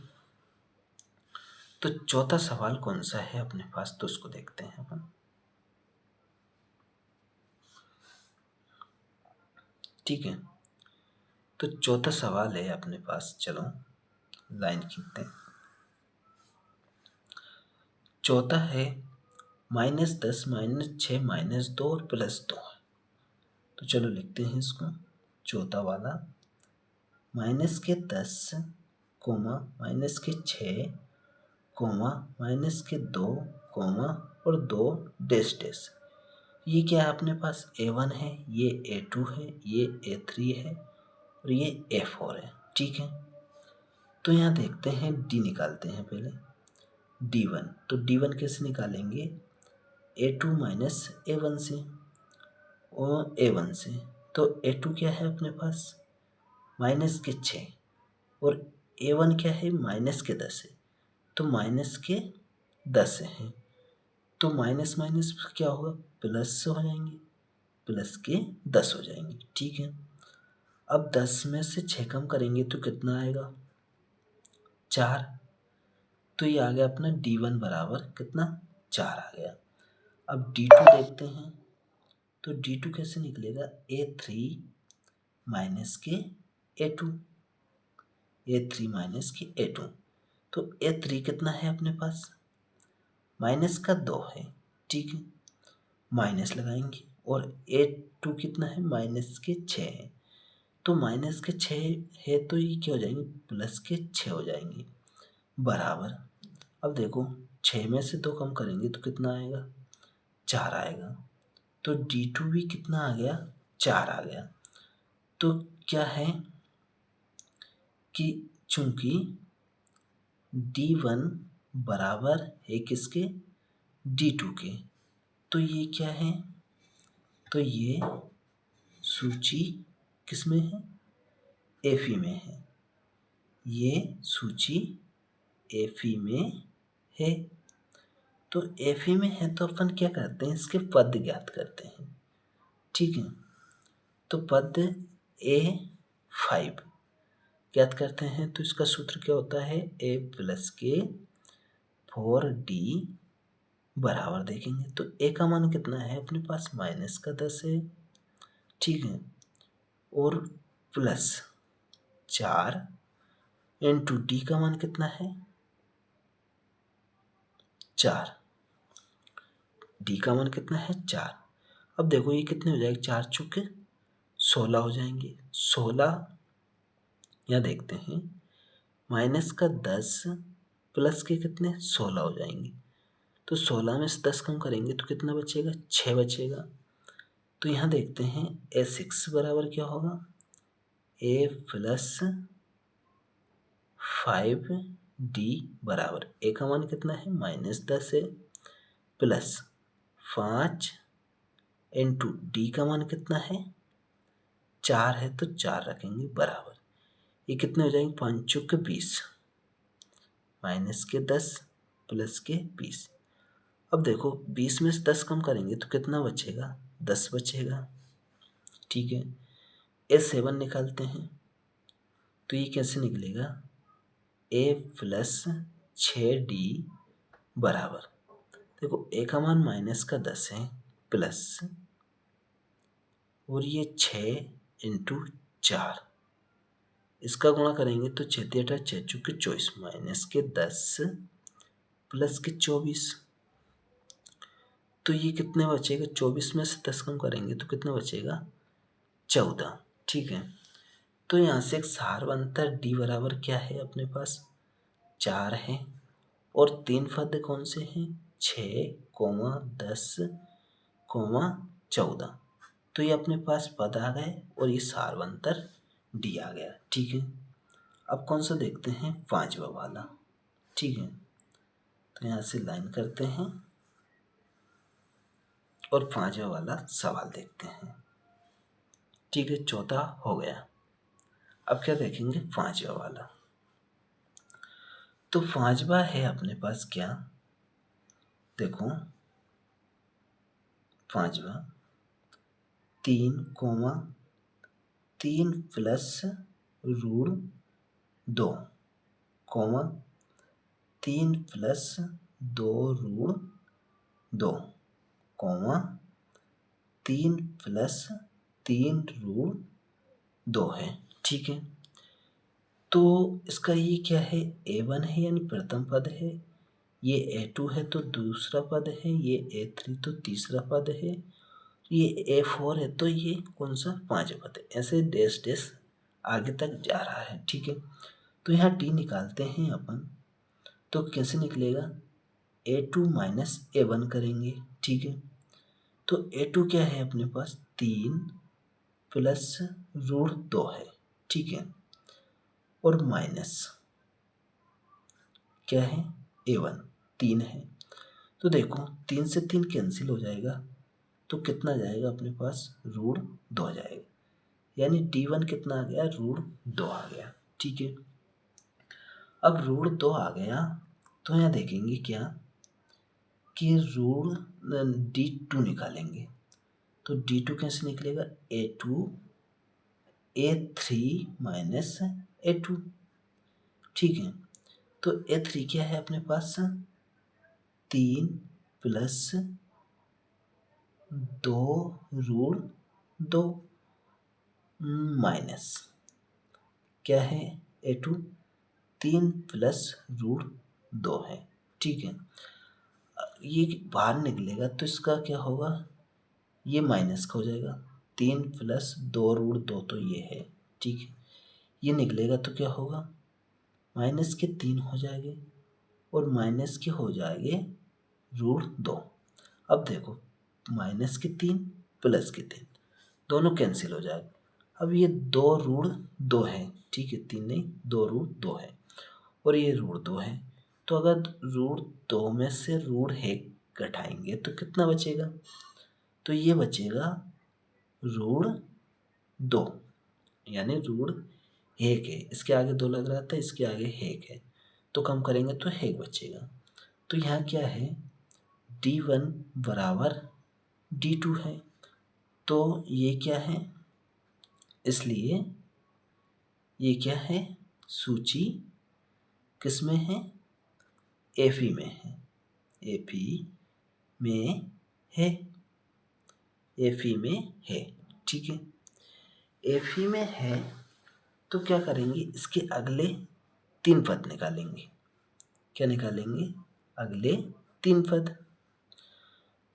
तो चौथा सवाल कौन सा है अपने पास, तो उसको देखते हैं अपन। ठीक है, तो चौथा सवाल है अपने पास, चलो लाइन खींचते हैं। चौथा है -10 -6 -2 और +2 है, तो चलो लिखते हैं इसको। चौथा वाला -10 कोमा -6 कोमा -2 कोमा और 2 डैश डैश, ये क्या है अपने पास A1 है, ये A2 है, ये A3 है और ये A4 है। ठीक है, तो यहाँ देखते हैं D निकालते हैं पहले D1, तो D1 कैसे निकालेंगे A2 माइनस A1 से और A1 से, तो A2 क्या है अपने पास -6 और A1 क्या है -10 है, तो -10 है, तो माइनस माइनस क्या होगा प्लस हो जाएंगे, +10 हो जाएंगे। ठीक है, अब 10 में से 6 कम करेंगे तो कितना आएगा 4, तो ये आ गया अपना D1 बराबर कितना 4 आ गया। अब D2 देखते हैं, तो D2 कैसे निकलेगा A3 माइनस के A2, A3 माइनस के A2, तो A3 कितना है अपने पास -2 है। ठीक है, माइनस लगाएंगे और A2 कितना है -6 है, तो -6 है तो ये क्या हो जाएंगे +6 हो जाएंगे बराबर। अब देखो 6 में से 2 कम करेंगे तो कितना आएगा 4 आएगा, तो D2 भी कितना आ गया 4 आ गया। तो क्या है कि चूंकि D1 बराबर है किसके D2 के, तो ये क्या है, तो ये सूची किसमें है Fe में है, ये सूची Fe में है। तो Fe में है तो अपन क्या करते हैं इसके पद ज्ञात करते हैं। ठीक है, तो पद A5 ज्ञात करते हैं, तो इसका सूत्र क्या होता है A प्लस के 4D बराबर देखेंगे तो ए का मान कितना है अपने पास, -10 है, ठीक है, और +4 इंटू डी का मान कितना है 4, डी का मान कितना है 4। अब देखो ये कितने हो जाएंगे, 4 चुके 16 हो जाएंगे। 16 यहाँ देखते हैं, -10 प्लस के कितने 16 हो जाएंगे। तो 16 में से 10 कम करेंगे तो कितना बचेगा, 6 बचेगा। तो यहाँ देखते हैं A6 बराबर क्या होगा, A + 5D बराबर ए का मान कितना है -10 है, +5 इंटू डी का मान कितना है 4 है, तो 4 रखेंगे बराबर। ये कितने हो जाएंगे, 5 चौके 20, -10 प्लस के 20। अब देखो 20 में से 10 कम करेंगे तो कितना बचेगा, 10 बचेगा, ठीक है। A7 निकालते हैं तो ये कैसे निकलेगा, A + 6D बराबर, देखो ए का मान -10 है, प्लस और ये 6 इंटू 4, इसका गुणा करेंगे तो 6 × 8 = 6 × 24, -10 प्लस के 24। तो ये कितने बचेगा, 24 में से 10 कम करेंगे तो कितना बचेगा 14, ठीक है। तो यहाँ से एक सार बनता है, डी बराबर क्या है अपने पास 4 है, और 3 पद कौन से हैं 6, 10, 14। तो ये अपने पास पद आ गए और ये सारवंतर डी आ गया, ठीक है। अब कौन सा देखते हैं, 5वां वाला, ठीक है। तो यहाँ से लाइन करते हैं और 5वां वाला सवाल देखते हैं, ठीक है। चौथा हो गया। अब क्या देखेंगे 5वां वाला। तो 5वां है अपने पास क्या, देखो 5वां 3, 3 + √2, 3 + 2√2, 3 + 3√2 है, ठीक है। तो इसका ये क्या है, A1 है यानी प्रथम पद है, ये A2 है तो दूसरा पद है, ये A3 तो तीसरा पद है, ये A4 है तो ये कौन सा 5वां पद है। ऐसे डैश डैश आगे तक जा रहा है, ठीक है। तो यहाँ डी निकालते हैं अपन, तो कैसे निकलेगा, A2 - A1 करेंगे, ठीक है। तो A2 क्या है अपने पास 3 + √2 है, ठीक है, और माइनस क्या है A1 3 है। तो देखो 3 से 3 कैंसिल हो जाएगा तो कितना जाएगा अपने पास √2 आ जाएगा, यानी D1 कितना आ गया, √2 आ गया, ठीक है। अब √2 आ गया तो यहाँ देखेंगे क्या कि D2 निकालेंगे। तो D2 कैसे निकलेगा, A3 - A2, ठीक है। तो A3 क्या है अपने पास 3 + 2√2 माइनस क्या है A2 3 + √2 है, ठीक है। ये बाहर निकलेगा तो इसका क्या होगा, ये माइनस का हो जाएगा, 3 + 2√2 तो ये है, ठीक है। ये निकलेगा तो क्या होगा, माइनस के 3 हो जाएंगे और माइनस के हो जाएंगे √2। अब देखो -3 +3 दोनों कैंसिल हो जाएगा। अब ये 2√2 है, ठीक है, 3 नहीं 2√2 है और ये √2 है। तो अगर √2 में से √1 घटाएंगे तो कितना बचेगा, तो ये बचेगा √2, यानी √1 है, इसके आगे 2 लग रहा था, इसके आगे 1 है, तो कम करेंगे तो 1 बचेगा। तो यहाँ क्या है, D1 बराबर D2 है, तो ये क्या है, इसलिए ये क्या है, सूची किस में है, एफी में है, एफी में है, एफई में है। ठीक है, एफई में है तो क्या करेंगे, इसके अगले 3 पद निकालेंगे। क्या निकालेंगे, अगले 3 पद।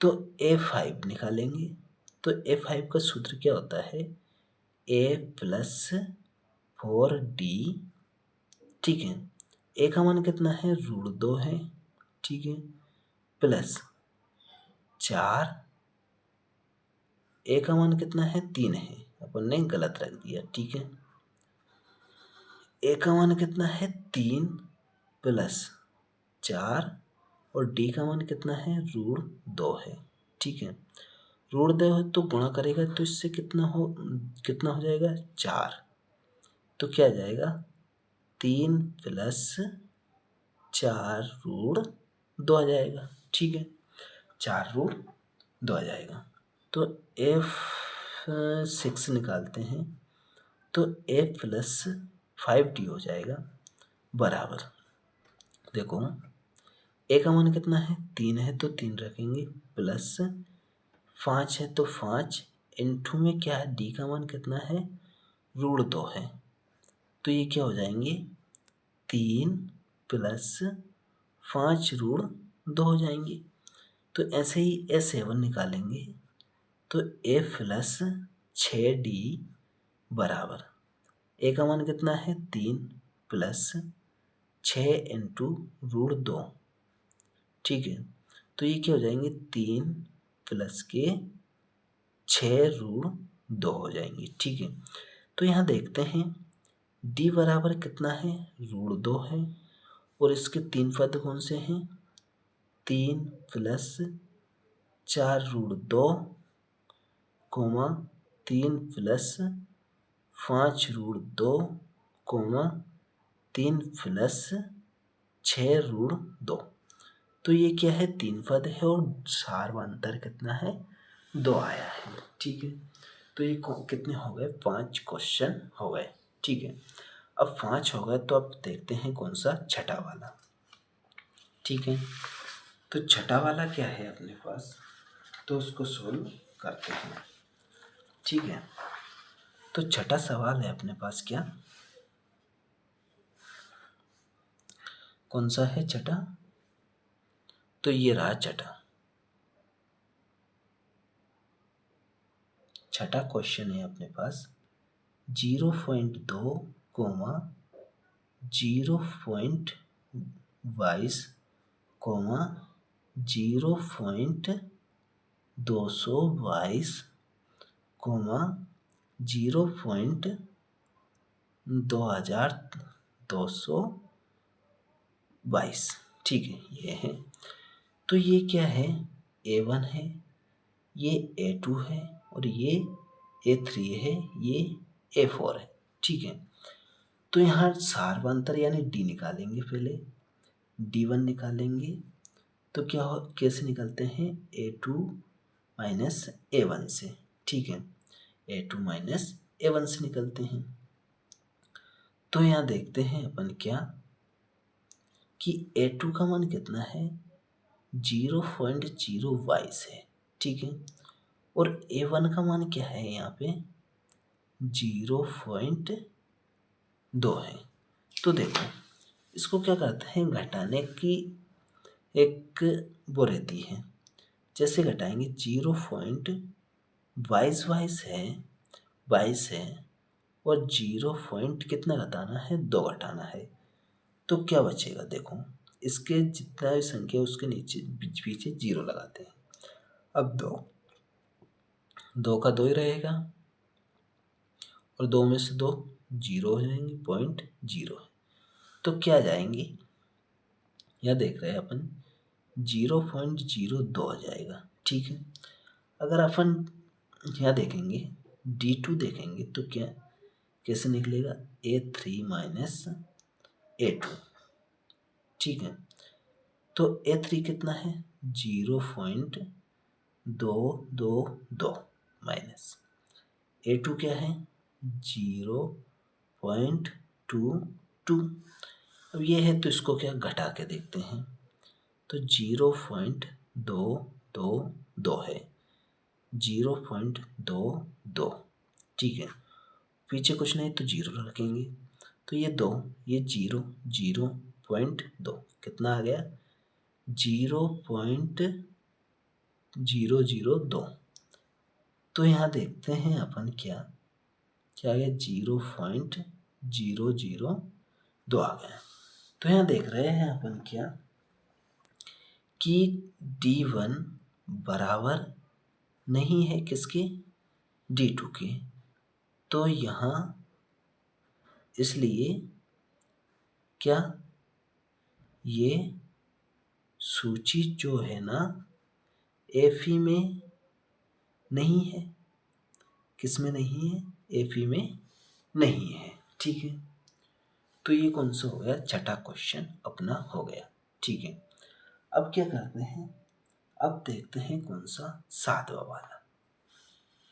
तो A5 निकालेंगे। तो A5 का सूत्र क्या होता है, A+4D। ठीक है, ए का मान कितना है, √2 है। ठीक है, प्लस 4, ए का मान कितना है, 3 है, अपन ने गलत रख दिया। ठीक है, ए का मान कितना है, 3 प्लस 4, और डी का मान कितना है, √2 है। ठीक है, √2 है तो गुणा करेगा तो इससे कितना हो जाएगा, 4। तो क्या आ जाएगा, 3 प्लस 4 √2 आ जाएगा। ठीक है, 4 √2 आ जाएगा। तो F6 निकालते हैं तो A+5D हो जाएगा बराबर। देखो ए का मान कितना है, 3 है तो 3 रखेंगे, प्लस 5 है तो 5, इनटू में क्या है, डी का मान कितना है, √2 है। तो ये क्या हो जाएंगे, 3 प्लस 5 √2 हो जाएंगे। तो ऐसे ही A7 निकालेंगे तो A+6D बराबर, ए का मान कितना है, 3 प्लस 6 इंटू √2। ठीक है, तो ये क्या हो जाएंगे, 3 प्लस के 6 √2 हो जाएंगे। ठीक है, तो यहाँ देखते हैं डी बराबर कितना है, √2 है, और इसके 3 पद कौन से हैं, 3 प्लस 4 √2, 3 प्लस 5 √2, 3 प्लस 6 √2। तो ये क्या है, 3 पद है और सार्वंतर कितना है, 2 आया है। ठीक है, तो ये कितने हो गए, 5 क्वेश्चन हो गए। ठीक है, अब 5 हो गए तो अब देखते हैं कौन सा छठा वाला। ठीक है, तो छठा वाला क्या है अपने पास, तो उसको सोल्व करते हैं। ठीक है, तो छठा सवाल है अपने पास, क्या कौन सा है छठा, तो ये रहा छठा क्वेश्चन है अपने पास, 0.2, 0.22, 0.222, 0.2222। ठीक है, ये है। तो ये क्या है, A1 है, ये A2 है, और ये A3 है, ये A4 है। ठीक है, तो यहाँ सार्वंतर यानी डी निकालेंगे। पहले D1 निकालेंगे तो क्या हो, कैसे निकलते हैं, A2 माइनस A1 से। ठीक है, A2 माइनस A1 से निकलते हैं। तो यहाँ देखते हैं अपन क्या, कि A2 का मान कितना है, 0.022 है। ठीक है, और A1 का मान क्या है, यहाँ पे 0.2 है। तो देखो इसको क्या करते हैं, घटाने की एक वो रहती है, जैसे घटाएंगे 0.22 है, 22 है, और 0 कितना घटाना है, 2 घटाना है। तो क्या बचेगा, देखो इसके जितना भी संख्या उसके नीचे पीछे 0 लगाते हैं। अब 2 का 2 ही रहेगा, और 2 में से 2 0 हो जाएंगे, 0.0 है। तो क्या जाएंगे, यह देख रहे हैं अपन 0.02 आ जाएगा। ठीक है, अगर अपन यहाँ देखेंगे D2 देखेंगे तो क्या कैसे निकलेगा, A3 माइनस A2। ठीक है, तो A3 कितना है, 0.222 माइनस A2 क्या है, 0.22। अब ये है तो इसको क्या घटा के देखते हैं, तो 0.222 0.22 है, 0.22, ठीक है। पीछे कुछ नहीं तो 0 रखेंगे, तो ये 2, ये 0, 0.2 कितना आ गया, 0.002। तो यहाँ देखते हैं अपन क्या क्या आ गया, 0.002 आ गया। तो यहाँ देख रहे हैं अपन क्या कि D1 बराबर नहीं है किसके, D2 के। तो यहाँ इसलिए क्या ये सूची जो है ना Fe में नहीं है, किस में नहीं है, Fe में नहीं है, ठीक है। तो ये कौन सा हो गया, छठा क्वेश्चन अपना हो गया, ठीक है। अब क्या करते हैं, अब देखते हैं कौन सा सातवां वाला।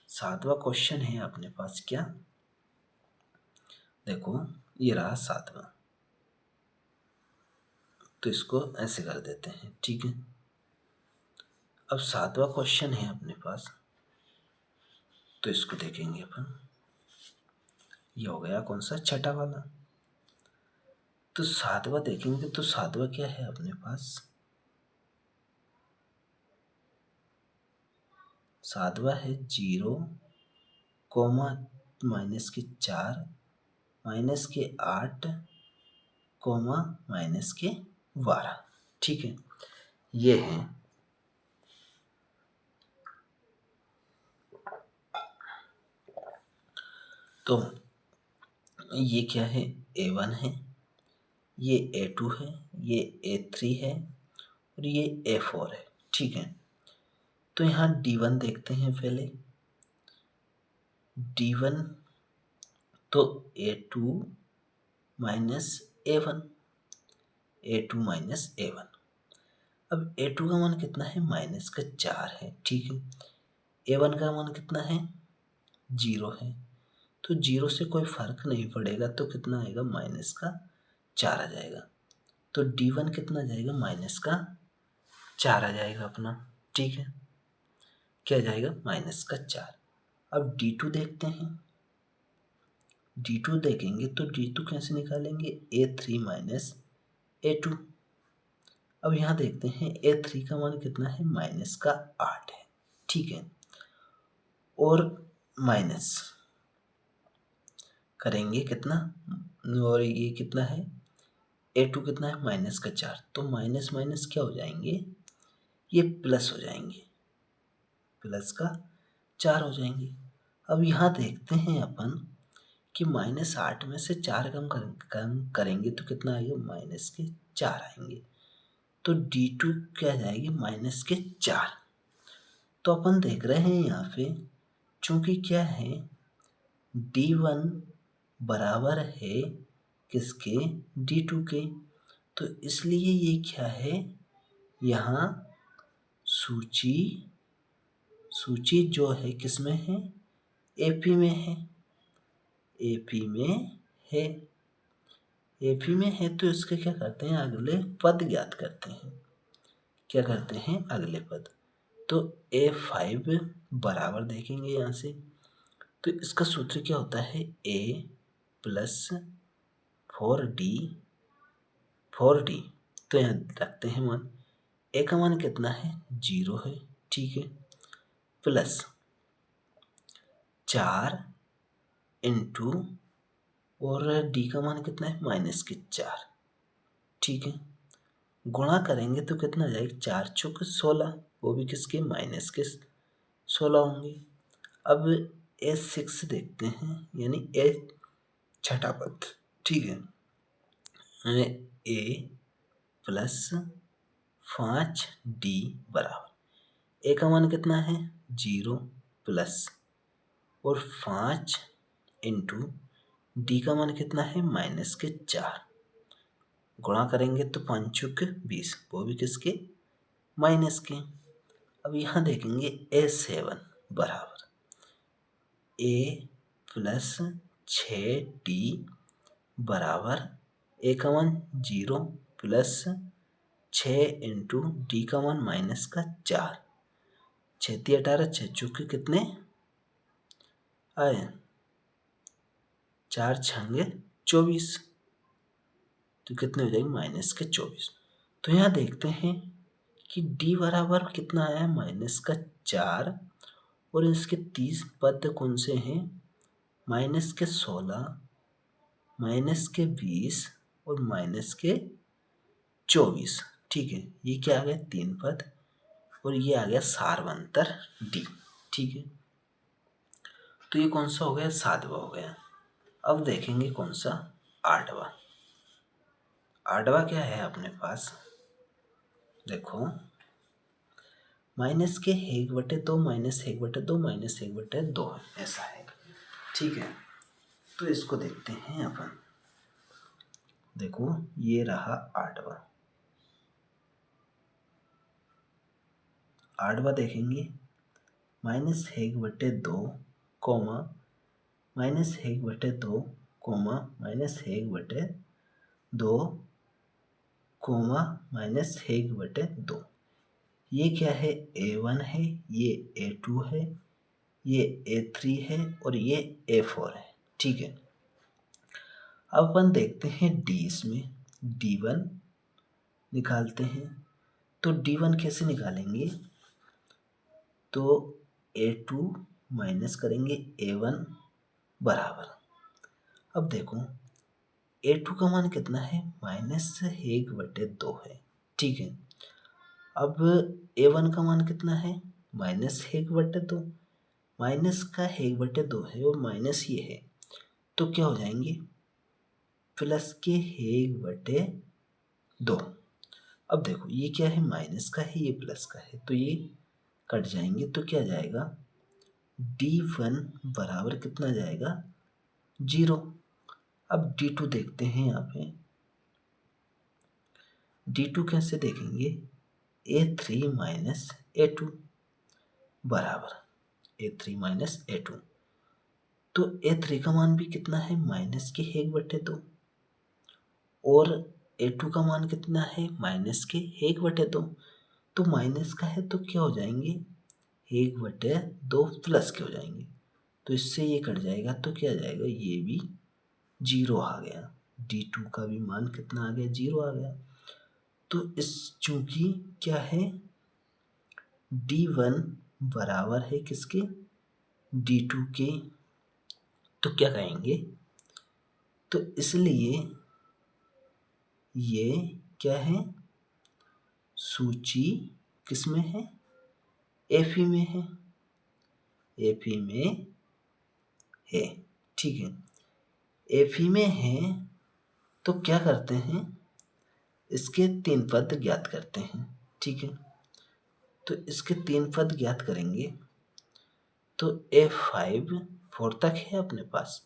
सातवां क्वेश्चन है अपने पास क्या, देखो ये रहा सातवां, तो इसको ऐसे कर देते हैं, ठीक है। अब सातवां क्वेश्चन है अपने पास, तो इसको देखेंगे अपन, ये हो गया कौन सा, छठा वाला। तो सातवां देखेंगे, तो सातवां क्या है अपने पास, सातवां है 0, -4, -8, -12, ठीक है। ये है, तो ये क्या है, A1 है, ये A2 है, ये A3 है और ये A4 है, ठीक है। तो यहाँ D1 देखते हैं पहले, D1 तो A2 minus A1, A2 minus A1। अब A2 का मान कितना है, -4 है, ठीक है। A1 का मान कितना है, 0 है, तो 0 से कोई फर्क नहीं पड़ेगा, तो कितना आएगा, -4 आ जाएगा। तो D1 कितना जाएगा, -4 आ जाएगा अपना, ठीक है। क्या जाएगा, -4। अब D2 देखते हैं, D2 देखेंगे तो D2 कैसे निकालेंगे, A3 माइनस A2। अब यहाँ देखते हैं A3 का मान कितना है, -8 है, ठीक है। और माइनस करेंगे कितना, और ये कितना है, A2 कितना है, -4, तो माइनस माइनस क्या हो जाएंगे, ये प्लस हो जाएंगे, +4 हो जाएंगे। अब यहाँ देखते हैं अपन कि -8 में से 4 कम करेंगे तो कितना आएगा, -4 आएंगे। तो D2 क्या जाएगी, -4। तो अपन देख रहे हैं यहाँ पे, चूंकि क्या है, D1 बराबर है किसके, D2 के, तो इसलिए ये क्या है, यहाँ सूची जो है किसमें है, AP में है, AP में है, AP में है। तो इसके क्या करते हैं, अगले पद ज्ञात करते हैं, क्या करते हैं, अगले पद। तो A5 बराबर देखेंगे यहाँ से, तो इसका सूत्र क्या होता है, A प्लस 4D। तो यहाँ रखते हैं मान, A का मान कितना है, 0 है, ठीक है, प्लस 4 इंटू, और D का मान कितना है, -4, ठीक है। गुणा करेंगे तो कितना जाएगा, 4 चौक 16, वो भी किसके, -16 होंगे। अब A6 देखते हैं, यानी छठा पद, ठीक है। A प्लस 5D बराबर, A का मान कितना है, 0, प्लस और 5 इंटू D का मान कितना है, -4। गुणा करेंगे तो 5 चौक 20, वो भी किसके, माइनस के। अब यहाँ देखेंगे A7 बराबर A प्लस 6D बराबर, A का मान 0 प्लस 6 इंटू D का मान -4, 6 18 6 चौके कितने आए, 4 छंगे 24, तो कितने हो जाएंगे -24। तो यहाँ देखते हैं कि d बराबर कितना आया है -4, और इसके 30 पद कौन से हैं, -16, -20 और -24। ठीक है, ये क्या आ गया 3 पद, और ये आ गया सारवंतर डी। ठीक है, तो ये कौन सा हो गया, 7वां हो गया। अब देखेंगे कौन सा 8वां। 8वां क्या है अपने पास, देखो -1/2 -1/2 -1/2 ऐसा है। ठीक है, तो इसको देखते हैं अपन। देखो ये रहा 8वां। 8वां देखेंगे -1/2 कोमा -1/2 कोमा -1/2 कोमा -1/2। ये क्या है, A1 है, ये A2 है, ये A3 है और ये A4 है। ठीक है, अब अपन देखते हैं D, इसमें D1 निकालते हैं। तो D1 कैसे निकालेंगे, तो A2 माइनस करेंगे A1 बराबर। अब देखो A2 का मान कितना है, -1/2 है। ठीक है, अब A1 का मान कितना है, -1/2, माइनस का 1/2 है और माइनस ये है, तो क्या हो जाएंगे, प्लस के 1/2। अब देखो ये क्या है, माइनस का है, ये प्लस का है, तो ये कट जाएंगे, तो क्या जाएगा, D1 बराबर कितना जाएगा, 0। अब D2 देखते हैं यहाँ पे। D2 कैसे देखेंगे, A3 माइनस A2 बराबर A3 माइनस A2। तो A3 का मान भी कितना है, माइनस के 1/2, और A2 का मान कितना है, माइनस के 1/2। तो माइनस का है तो क्या हो जाएंगे, 1/2 प्लस के हो जाएंगे, तो इससे ये कट जाएगा, तो क्या जाएगा, ये भी 0 आ गया। D2 का भी मान कितना आ गया, 0 आ गया। तो इस चूंकि क्या है, D1 बराबर है किसके, D2 के, तो क्या कहेंगे, तो इसलिए ये क्या है, सूची किसमें है, Fe में है, Fe में है। ठीक है, Fe में है, तो क्या करते हैं, इसके 3 पद ज्ञात करते हैं। ठीक है, तो इसके 3 पद ज्ञात करेंगे, तो A5 4 तक है अपने पास,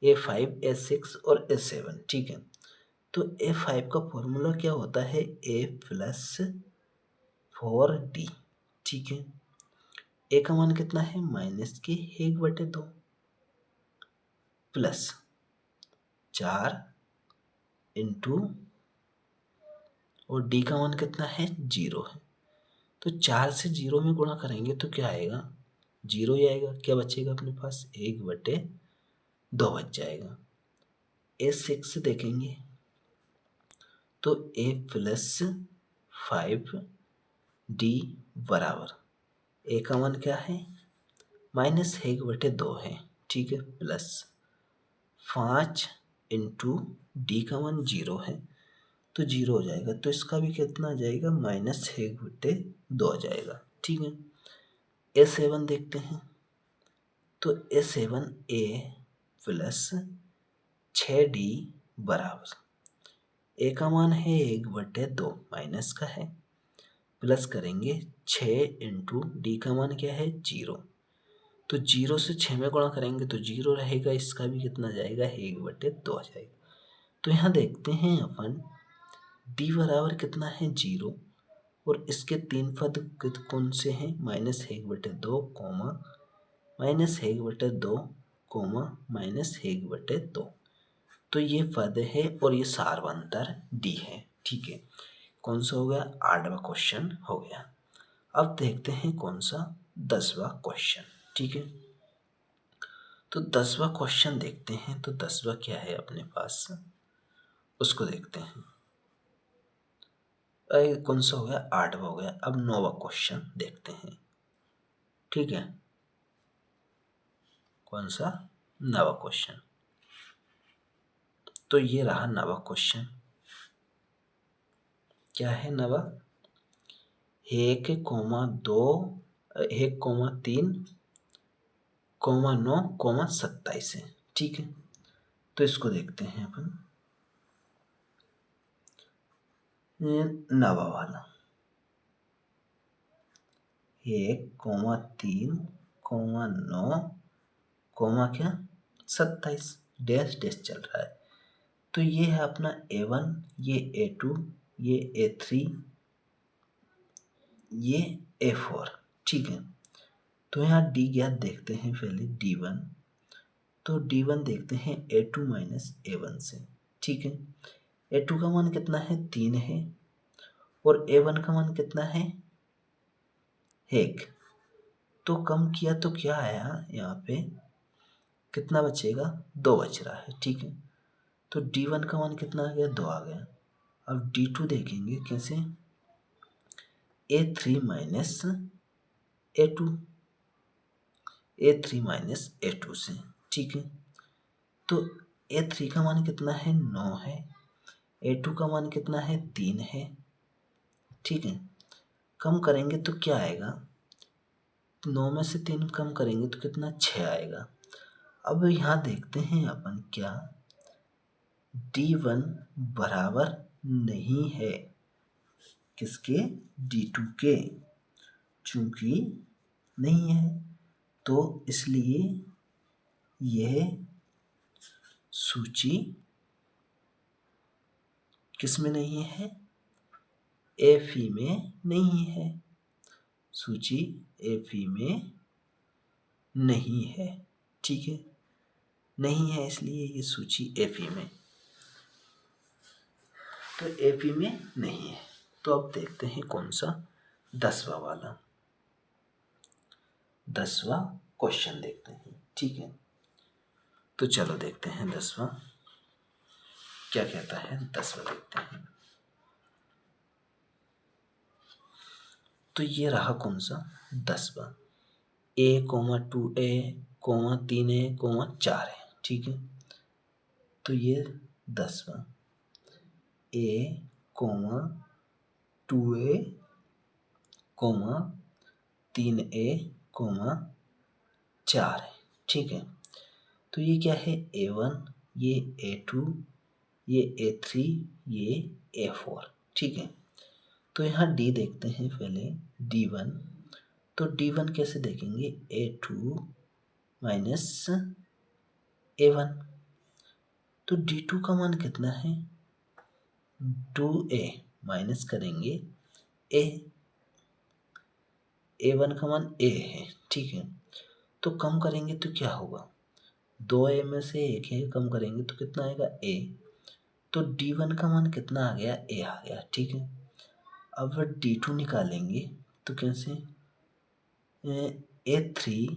A5 A6 और A7। ठीक है, तो A5 का फॉर्मूला क्या होता है, A प्लस 4D। ठीक है, A का मान कितना है, माइनस के 1/2 प्लस 4 इंटू, और D का मान कितना है, 0 है। तो 4 से 0 में गुणा करेंगे तो क्या आएगा, 0 ही आएगा। क्या बचेगा अपने पास, 1/2 बच जाएगा। A6 देखेंगे तो A प्लस 5D बराबर, A का मान क्या है, -1/2 है। ठीक है, प्लस 5 इंटू D का मान 0 है, तो 0 हो जाएगा, तो इसका भी कितना आ जाएगा, -1/2 आ जाएगा। ठीक है, A7 देखते हैं, तो A7 A प्लस 6D बराबर, A का मान है 1/2, माइनस का है, प्लस करेंगे 6 इंटू D का मान क्या है, 0। तो 0 से 6 में गुणा करेंगे तो 0 रहेगा, इसका भी कितना जाएगा, 1/2 आ जाएगा। तो यहाँ देखते हैं अपन, D बराबर कितना है, 0, और इसके 3 पद कौन से हैं, -1/2 कोमा -1/2 कोमा -1/2। तो ये पद है और ये सारवंतर D है। ठीक है, कौन सा हो गया, 8वां क्वेश्चन हो गया। अब देखते हैं कौन सा 10वां क्वेश्चन। ठीक है, तो 10वां क्वेश्चन देखते हैं। तो 10वां क्या है अपने पास, उसको देखते हैं। कौन सा हो गया, 8वां हो गया। अब 9वां क्वेश्चन देखते हैं। ठीक है, कौन सा, 9वां क्वेश्चन। तो ये रहा 9वां क्वेश्चन। क्या है 9वां, 1,2 1,3 9 27 है। ठीक है, तो इसको देखते हैं अपन। 9वां वाला 1,3 9 क्या 27 डैश डैश चल रहा है। तो ये है अपना A1, ये A2, ये A3, ये A4। ठीक है, तो यहाँ D ज्ञात देखते हैं पहले D1। तो D1 देखते हैं A2 माइनस A1 से। ठीक है, A2 का मान कितना है, 3 है, और A1 का मान कितना है, 1। तो कम किया तो क्या आया, यहाँ पे कितना बचेगा, 2 बच रहा है। ठीक है, तो D1 का मान कितना आ गया, 2 आ गया। अब D2 देखेंगे कैसे, A3 minus A2, A3 minus A2 से। ठीक है, तो A3 का मान कितना है, 9 है, A2 का मान कितना है, 3 है। ठीक है, कम करेंगे तो क्या आएगा, 9 में से 3 कम करेंगे तो कितना, 6 आएगा। अब यहाँ देखते हैं अपन क्या, D1 बराबर नहीं है किसके, D2 के, चूंकि नहीं है तो इसलिए यह सूची किस में नहीं है, Fe में नहीं है। सूची Fe में नहीं है। ठीक है, नहीं है इसलिए ये सूची Fe में, तो Fe में नहीं है। तो अब देखते हैं कौन सा, 10वां वाला, 10वां क्वेश्चन देखते हैं। ठीक है, तो चलो देखते हैं 10वां क्या कहता है। 10वां देखते हैं। तो ये रहा कौन सा, 10वां, A, 2A, 3A, 4 है। ठीक है, तो ये 10वां A, 2A, 3A, 4 है। ठीक है, तो ये क्या है, A1, ये A2, ये A3, ये A4। ठीक है, तो यहाँ D देखते हैं पहले, D1। तो D1 कैसे देखेंगे, A2 माइनस A1। तो D2 का मान कितना है, 2A माइनस करेंगे A, A1 का मान A है। ठीक है, तो कम करेंगे तो क्या होगा, 2A में से 1 है, कम करेंगे तो कितना आएगा, A। तो D1 का मान कितना आ गया, A आ गया। ठीक है, अब D2 निकालेंगे तो कैसे, A3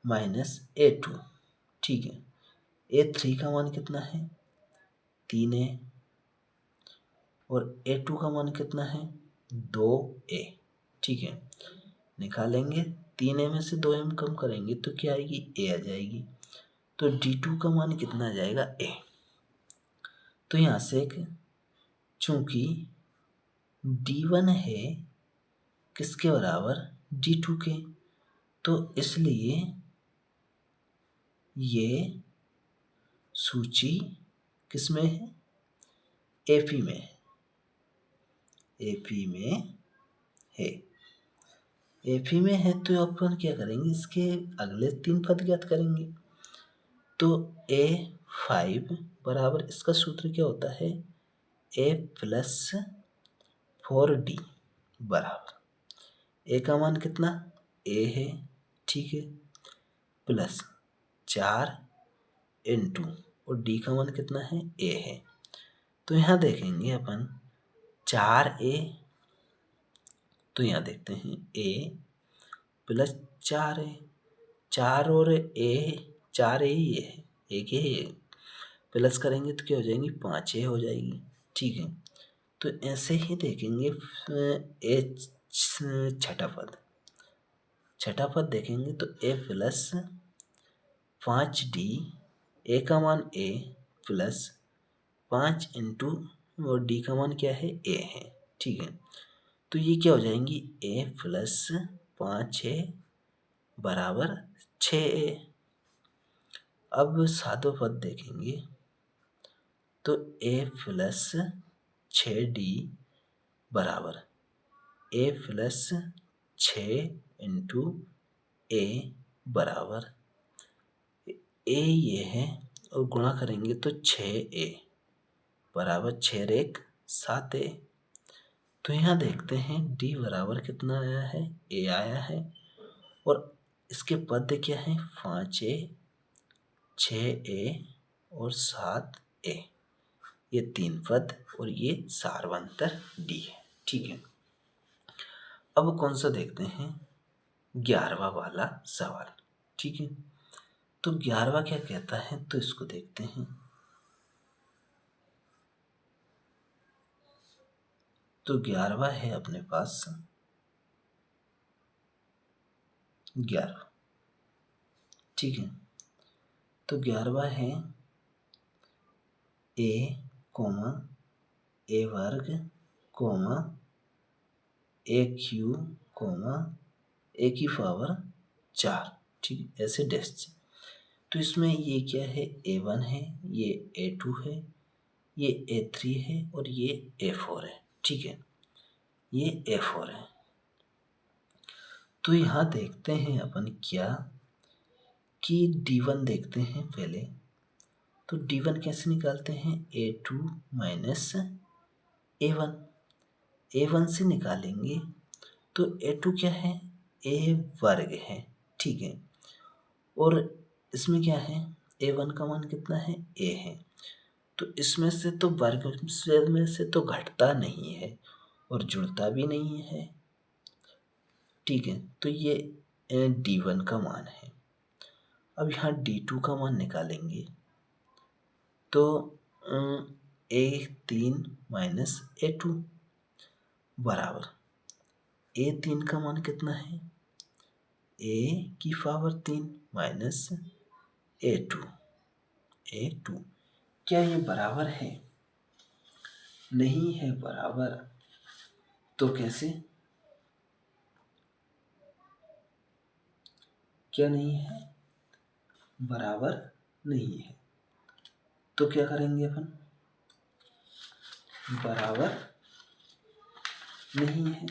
माइनस A2। ठीक है, A3 का मान कितना है, 3A, और A2 का मान कितना है, 2A। ठीक है, निकालेंगे, 3A में से 2M कम करेंगे तो क्या आएगी, A आ जाएगी। तो D2 का मान कितना आ जाएगा, A। तो यहाँ से चूंकि D1 है किसके बराबर, D2 के, तो इसलिए ये सूची किसमें है, Fe में है, Fe में है। Fe में है तो अपन क्या करेंगे, इसके अगले 3 पद ज्ञात करेंगे। तो A5 बराबर, इसका सूत्र क्या होता है, A प्लस 4D बराबर, A का मान कितना, A है। ठीक है, प्लस 4 इंटू, और D का मान कितना है, A है। तो यहाँ देखेंगे अपन 4A, तो यहाँ देखते हैं A प्लस 4a, 4 और a, 4a ही है, एक है, प्लस करेंगे तो क्या हो जाएंगी, 5a हो जाएगी। ठीक है, तो ऐसे ही देखेंगे छठा पद देखेंगे तो a प्लस 5d, a का मान a प्लस 5 इंटू और d का मान क्या है, a है। ठीक है, तो ये क्या हो जाएंगी, a प्लस 5a बराबर 6a। अब सातों पद देखेंगे तो a प्लस 6d बराबर a प्लस 6 इंटू a बराबर a ये है और गुणा करेंगे तो 6a बराबर 6 रेख 7a। तो यहाँ देखते हैं d बराबर कितना आया है, a आया है, और इसके पद क्या है, 5a, 6a और 7a, ये 3 पद और ये सारवंतर d है। ठीक है, अब कौन सा देखते हैं, 11वां वाला सवाल। ठीक है, तो 11वां क्या कहता है, तो इसको देखते हैं। तो 11वां है अपने पास 11। ठीक है, तो 11वां है a कोमा a वर्ग comma a cube comma a की पावर 4। ठीक है, ऐसे डैश। तो इसमें ये क्या है, a1 है, ये a2 है, ये a3 है और ये a4 है। ठीक है, ये a4 है। तो यहाँ देखते हैं अपन क्या कि d1 देखते हैं पहले। तो d1 कैसे निकालते हैं, a2 माइनस a1, a1 से निकालेंगे तो a2 क्या है, a वर्ग है। ठीक है, और इसमें क्या है, a1 का मान कितना है, a है, तो इसमें से तो वर्ग में से तो घटता नहीं है और जुड़ता भी नहीं है। ठीक है, तो ये d1 का मान है। अब यहाँ d2 का मान निकालेंगे तो a3 माइनस a2 बराबर a3 का मान कितना है, a की पावर 3 माइनस a2, क्या ये बराबर है, नहीं है बराबर, तो कैसे, क्या नहीं है, बराबर नहीं है, तो क्या करेंगे अपन, बराबर नहीं है,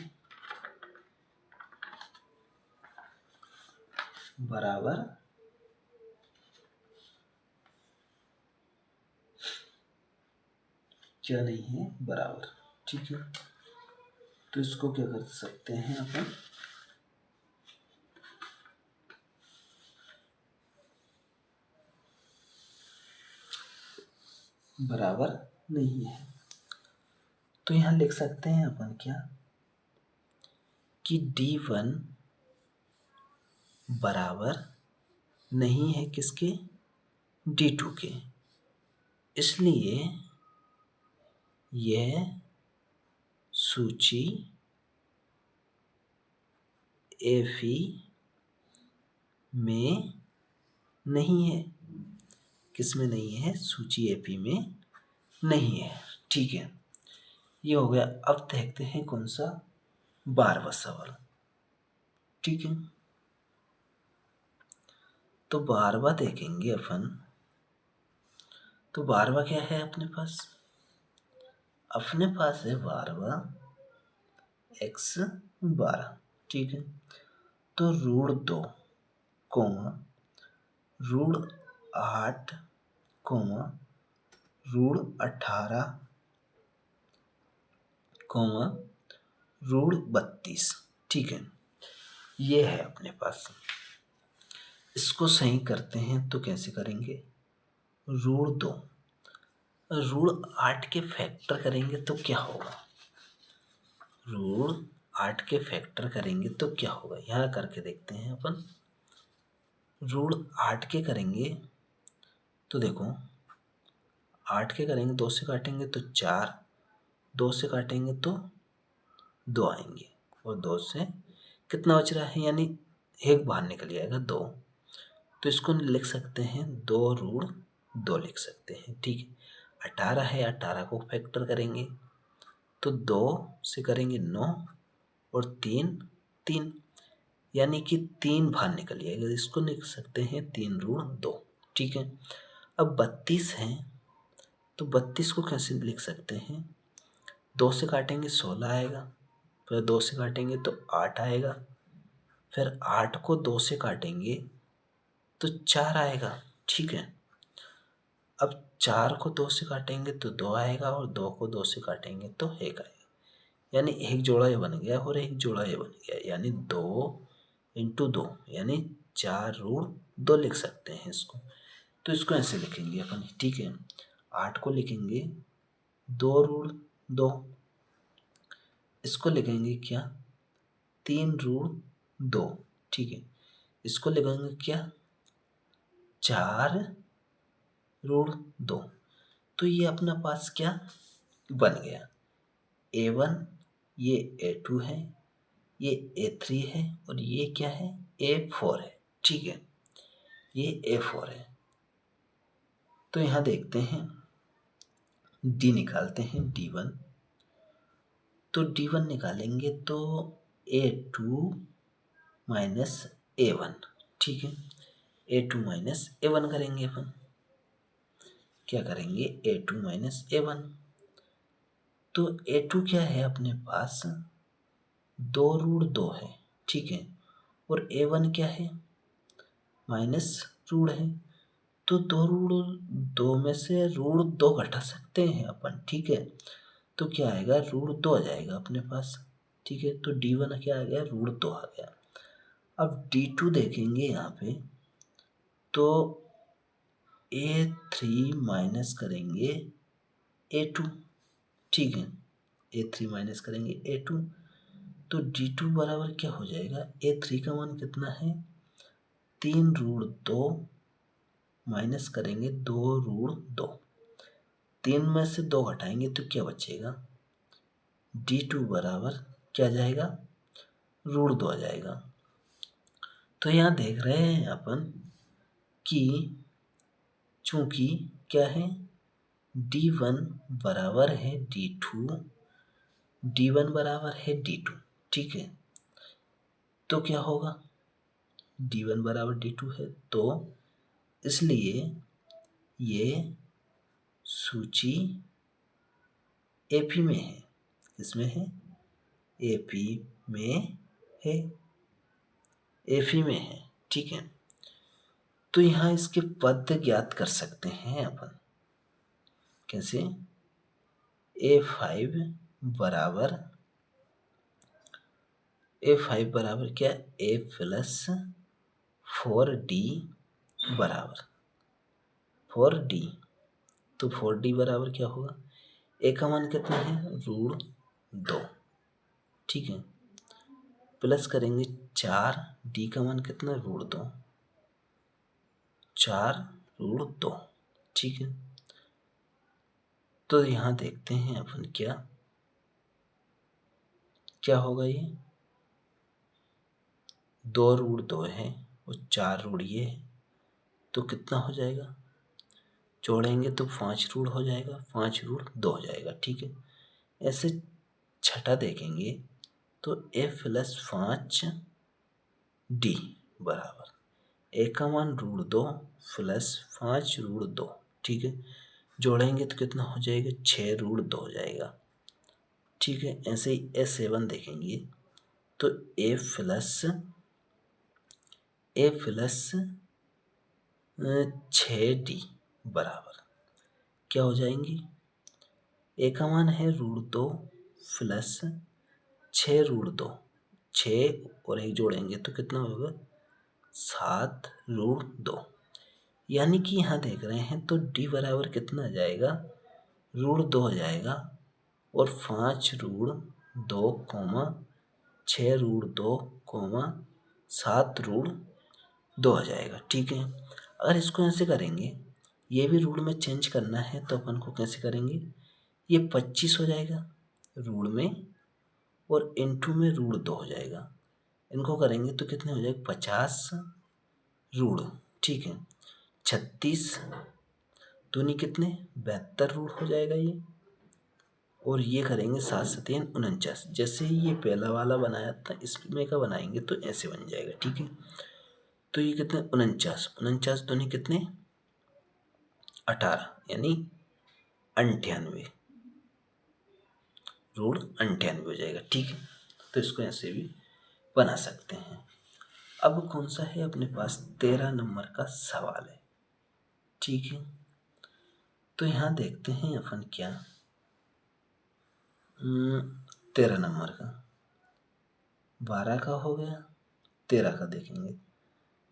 बराबर क्या नहीं है, बराबर। ठीक है, तो इसको क्या कर सकते हैं अपन, बराबर नहीं है। तो यहाँ लिख सकते हैं अपन क्या कि d1 बराबर नहीं है किसके, d2 के, इसलिए यह सूची Fe में नहीं है। किस में नहीं है, सूची Fe में नहीं है। ठीक है, ये हो गया। अब देखते हैं कौन सा, 12वां सवाल। ठीक है, तो 12वां देखेंगे अपन। तो 12वां क्या है अपने पास, अपने पास है 12वां x12। ठीक है, तो √2 कोमा √8 कोमा √18 कोमा √32। ठीक है, ये है अपने पास। इसको सही करते हैं तो कैसे करेंगे, √2 √8 के फैक्टर करेंगे तो क्या होगा, 8 के फैक्टर करेंगे तो क्या होगा, यहाँ करके देखते हैं अपन। रूट 8 के करेंगे तो देखो 8 के करेंगे, 2 से काटेंगे तो 4, 2 से काटेंगे तो 2 आएंगे, और 2 से कितना बच रहा है, यानी 1 बाहर निकल जाएगा 2। तो इसको लिख सकते हैं 2√2 लिख सकते हैं, ठीक है। 18 है, 18 को फैक्टर करेंगे तो 2 से करेंगे 9 और 3 3, यानी कि 3 बाहर निकल जाएगा, इसको लिख सकते हैं 3√2, ठीक है। अब 32 है तो 32 को कैसे लिख सकते हैं, 2 से काटेंगे 16 आएगा, फिर 2 से काटेंगे तो 8 आएगा, फिर 8 को 2 से काटेंगे तो 4 आएगा, ठीक है। अब 4 को 2 से काटेंगे तो 2 आएगा, और 2 को 2 से काटेंगे तो 1 आएगा, यानी एक जोड़ा ये बन गया और एक जोड़ा ये बन गया, यानी 2 × 2, यानी 4√2 लिख सकते हैं इसको। तो इसको ऐसे लिखेंगे अपन, ठीक है। 8 को लिखेंगे 2√2, इसको लिखेंगे क्या 3√2, ठीक है। इसको लिखेंगे क्या 4√2। तो ये अपना पास क्या बन गया, A1, ये A2 है, ये A3 है, और ये क्या है A4 है, ठीक है। ये A4 है। तो यहाँ देखते हैं D निकालते हैं, D1। तो D1 निकालेंगे तो A2 माइनस A1, ठीक है। A2 माइनस A1 करेंगे अपन, क्या करेंगे A2 माइनस A1। तो A2 क्या है अपने पास 2√2 है, ठीक है, और A1 क्या है माइनस रूट है। तो 2√2 में से √2 घटा सकते हैं अपन, ठीक है। तो क्या आएगा √2 आ जाएगा अपने पास, ठीक है। तो D1 क्या आ गया √2 आ गया। अब D2 देखेंगे यहाँ पे तो A3 माइनस करेंगे A2, ठीक है। A3 माइनस करेंगे A2, तो D2 बराबर क्या हो जाएगा, A3 का मान कितना है 3√2 माइनस करेंगे 2√2, 3 में से 2 घटाएंगे तो क्या बचेगा, D2 बराबर क्या जाएगा √2 आ जाएगा। तो यहाँ देख रहे हैं अपन कि चूंकि क्या है D1 बराबर है D2, D1 बराबर है D2, ठीक है। तो क्या होगा D1 बराबर D2 है, तो इसलिए ये सूची AP में है, किसमें है AP में है, AP में है, ठीक है। तो यहाँ इसके पद ज्ञात कर सकते हैं अपन, कैसे A5 बराबर क्या A+4D बराबर 4D। तो 4D बराबर क्या होगा, A का मान कितना है √2, ठीक है, प्लस करेंगे 4D का मान कितना √2, 4√2, ठीक है। तो यहाँ देखते हैं अपन क्या होगा, ये 2√2 है और 4 ये है, तो कितना हो जाएगा, जोड़ेंगे तो 5 हो जाएगा, 5√2 हो जाएगा, ठीक है। ऐसे छठा देखेंगे तो A+5D बराबर A का मान √2 प्लस 5√2, ठीक है। जोड़ेंगे तो कितना हो जाएगा 6√2 हो जाएगा, ठीक है। ऐसे ही A7 देखेंगे तो A प्लस 6D बराबर क्या हो जाएंगी, A का मान है √2 प्लस 6√2, 6 और 1 जोड़ेंगे तो कितना होगा 7√2, यानी कि यहाँ देख रहे हैं तो D बराबर कितना आ जाएगा √2 हो जाएगा, और 5√2, 6√2, 7√2 आ जाएगा। ठीक है, अगर इसको ऐसे करेंगे, ये भी रूट में चेंज करना है तो अपन को कैसे करेंगे, ये 25 हो जाएगा रूट में, और इंटू में √2 हो जाएगा। इनको करेंगे तो कितने हो जाएगा, 50 रूट। ठीक है, 36 दूनी कितने, 72 रूट हो जाएगा ये, और ये करेंगे 7×7 = 49। जैसे ही ये पहला वाला बनाया था इसमें का बनाएंगे तो ऐसे बन जाएगा। ठीक है, तो ये कितने, 49, 49 दूनी कितने, 18, यानी 98 रूट 98 हो जाएगा। ठीक है, तो इसको ऐसे भी बना सकते हैं। अब कौन सा है अपने पास, 13 नंबर का सवाल है। ठीक है, तो यहाँ देखते हैं अपन क्या, 13 नंबर का, 12 का हो गया, 13 का देखेंगे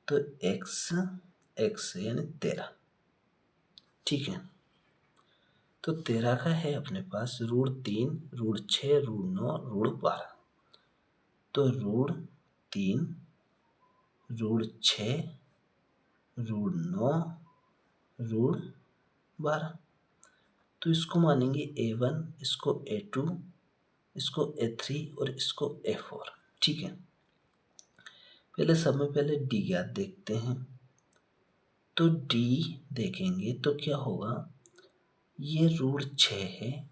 तो x यानी 13। ठीक है, तो 13 का है अपने पास √3, √6, √9, √12। तो √3, √6, √9, √12। तो इसको मानेंगे A1, इसको A2, इसको A3 और इसको A4। ठीक है, पहले सब में पहले D ज्ञात देखते हैं। तो D देखेंगे तो क्या होगा, ये √6 है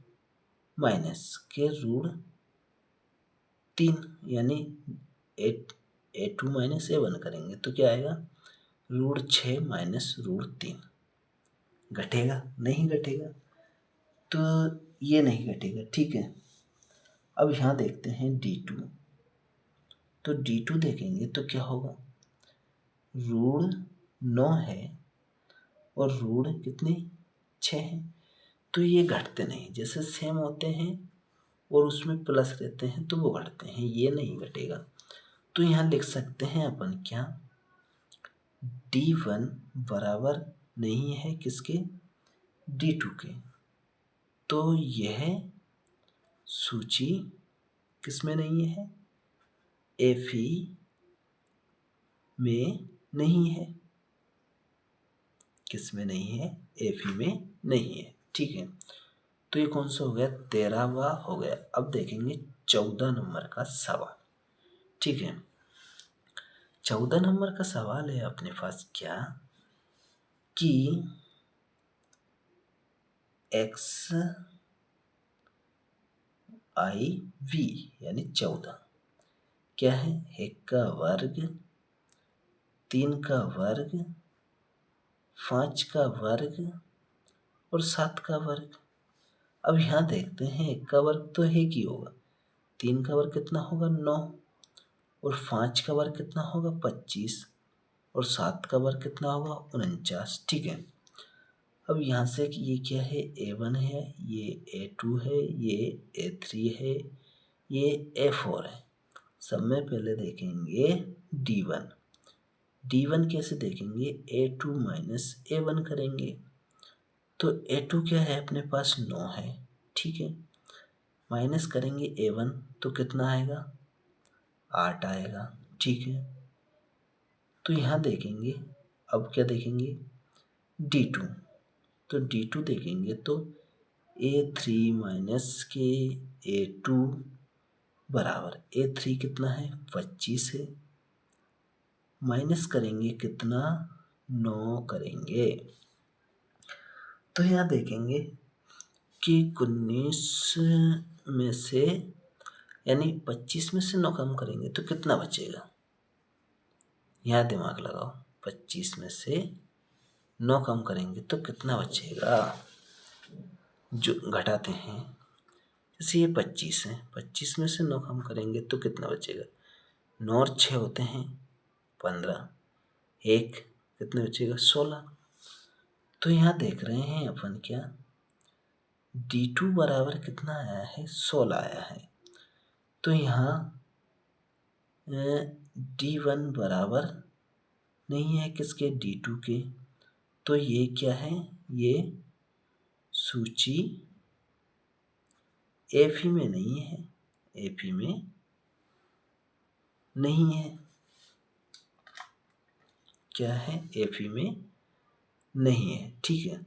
माइनस के √3, यानी A2 माइनस A1 करेंगे तो क्या आएगा, √6 माइनस √3। घटेगा, नहीं घटेगा, तो ये नहीं घटेगा। ठीक है, अब यहाँ देखते हैं D2। तो D2 देखेंगे तो क्या होगा, √9 है और √6 है, तो ये घटते नहीं, जैसे सेम होते हैं और उसमें प्लस रहते हैं तो वो घटते हैं, ये नहीं घटेगा। तो यहाँ लिख सकते हैं अपन क्या, D1 बराबर नहीं है किसके, D2 के। तो यह सूची किसमें नहीं है, Fe में नहीं है। किसमें नहीं है, Fe में नहीं है। ठीक है, तो ये कौन सा हो गया, 13वां हो गया। अब देखेंगे 14 नंबर का सवाल। ठीक है, 14 नंबर का सवाल है अपने पास क्या, कि XIV यानी 14 क्या है, 1 का वर्ग, 3 का वर्ग, 5 का वर्ग और 7 का वर्ग। अब यहाँ देखते हैं, 1 का वर्ग तो 1 ही होगा, 3 का वर्ग कितना होगा, 9, और 5 का वर्ग कितना होगा, 25, और 7 का वर्ग कितना होगा, 49। ठीक है, अब यहाँ से कि ये क्या है, A1 है, ये A2 है, ये A3 है, ये A4 है। सब में पहले देखेंगे D1। D1 कैसे देखेंगे, A2 माइनस A1 करेंगे। तो A2 क्या है अपने पास, 9 है। ठीक है, माइनस करेंगे A1 तो कितना आएगा, 8 आएगा। ठीक है, तो यहाँ देखेंगे, अब क्या देखेंगे, D2। तो D2 देखेंगे तो A3 माइनस के A2 बराबर, A3 कितना है, 25 है, माइनस करेंगे कितना, 9 करेंगे। तो यहाँ देखेंगे कि 19 में से, यानी 25 में से 9 कम करेंगे तो कितना बचेगा, यहाँ दिमाग लगाओ, 25 में से 9 कम करेंगे तो कितना बचेगा, जो घटाते हैं। जैसे ये 25 है, 25 में से 9 कम करेंगे तो कितना बचेगा, 9 और 6 होते हैं 15, एक कितने बचेगा, 16। तो यहाँ देख रहे हैं अपन क्या, D2 बराबर कितना आया है, 16 आया है। तो यहाँ D1 बराबर नहीं है किसके, D2 के। तो ये क्या है, ये सूची Fe में नहीं है, Fe में नहीं है। क्या है? एफई में नहीं है। ठीक है,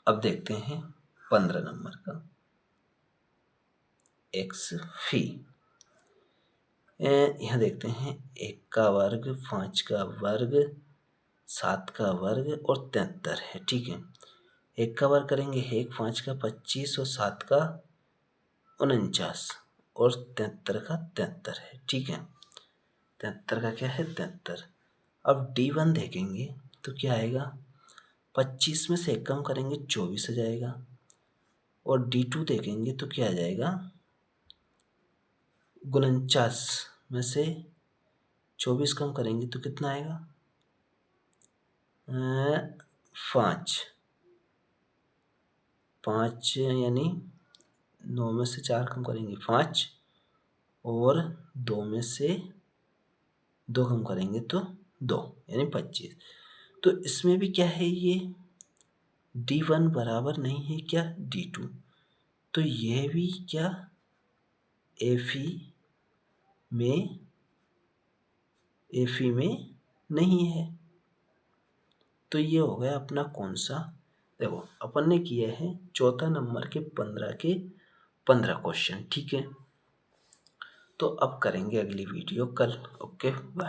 अब देखते हैं 15 नंबर का एक्स फी। यहाँ देखते हैं 1 का वर्ग, 5 का वर्ग, 7 का वर्ग और 73 है। ठीक है, 1 का वर्ग करेंगे 1, 5 का 25 और 7 का 49 और 73 का 73 है। ठीक है, 73 का क्या है? 73। अब D1 देखेंगे तो क्या आएगा? 25 में से 1 कम करेंगे 24 आ जाएगा। और D2 देखेंगे तो क्या आ जाएगा? 49 में से 24 कम करेंगे तो कितना आएगा? 5 यानी 9 में से 4 कम करेंगे 5 और 2 में से 2 कम करेंगे तो 2 यानी 25। तो इसमें भी क्या है? ये D1 बराबर नहीं है क्या? D2। तो यह भी क्या एफी में नहीं है। तो ये हो गया अपना कौन सा? देखो अपन ने किए हैं चौथा नंबर के 15 क्वेश्चन। ठीक है, तो अब करेंगे अगली वीडियो कल। Okay bye.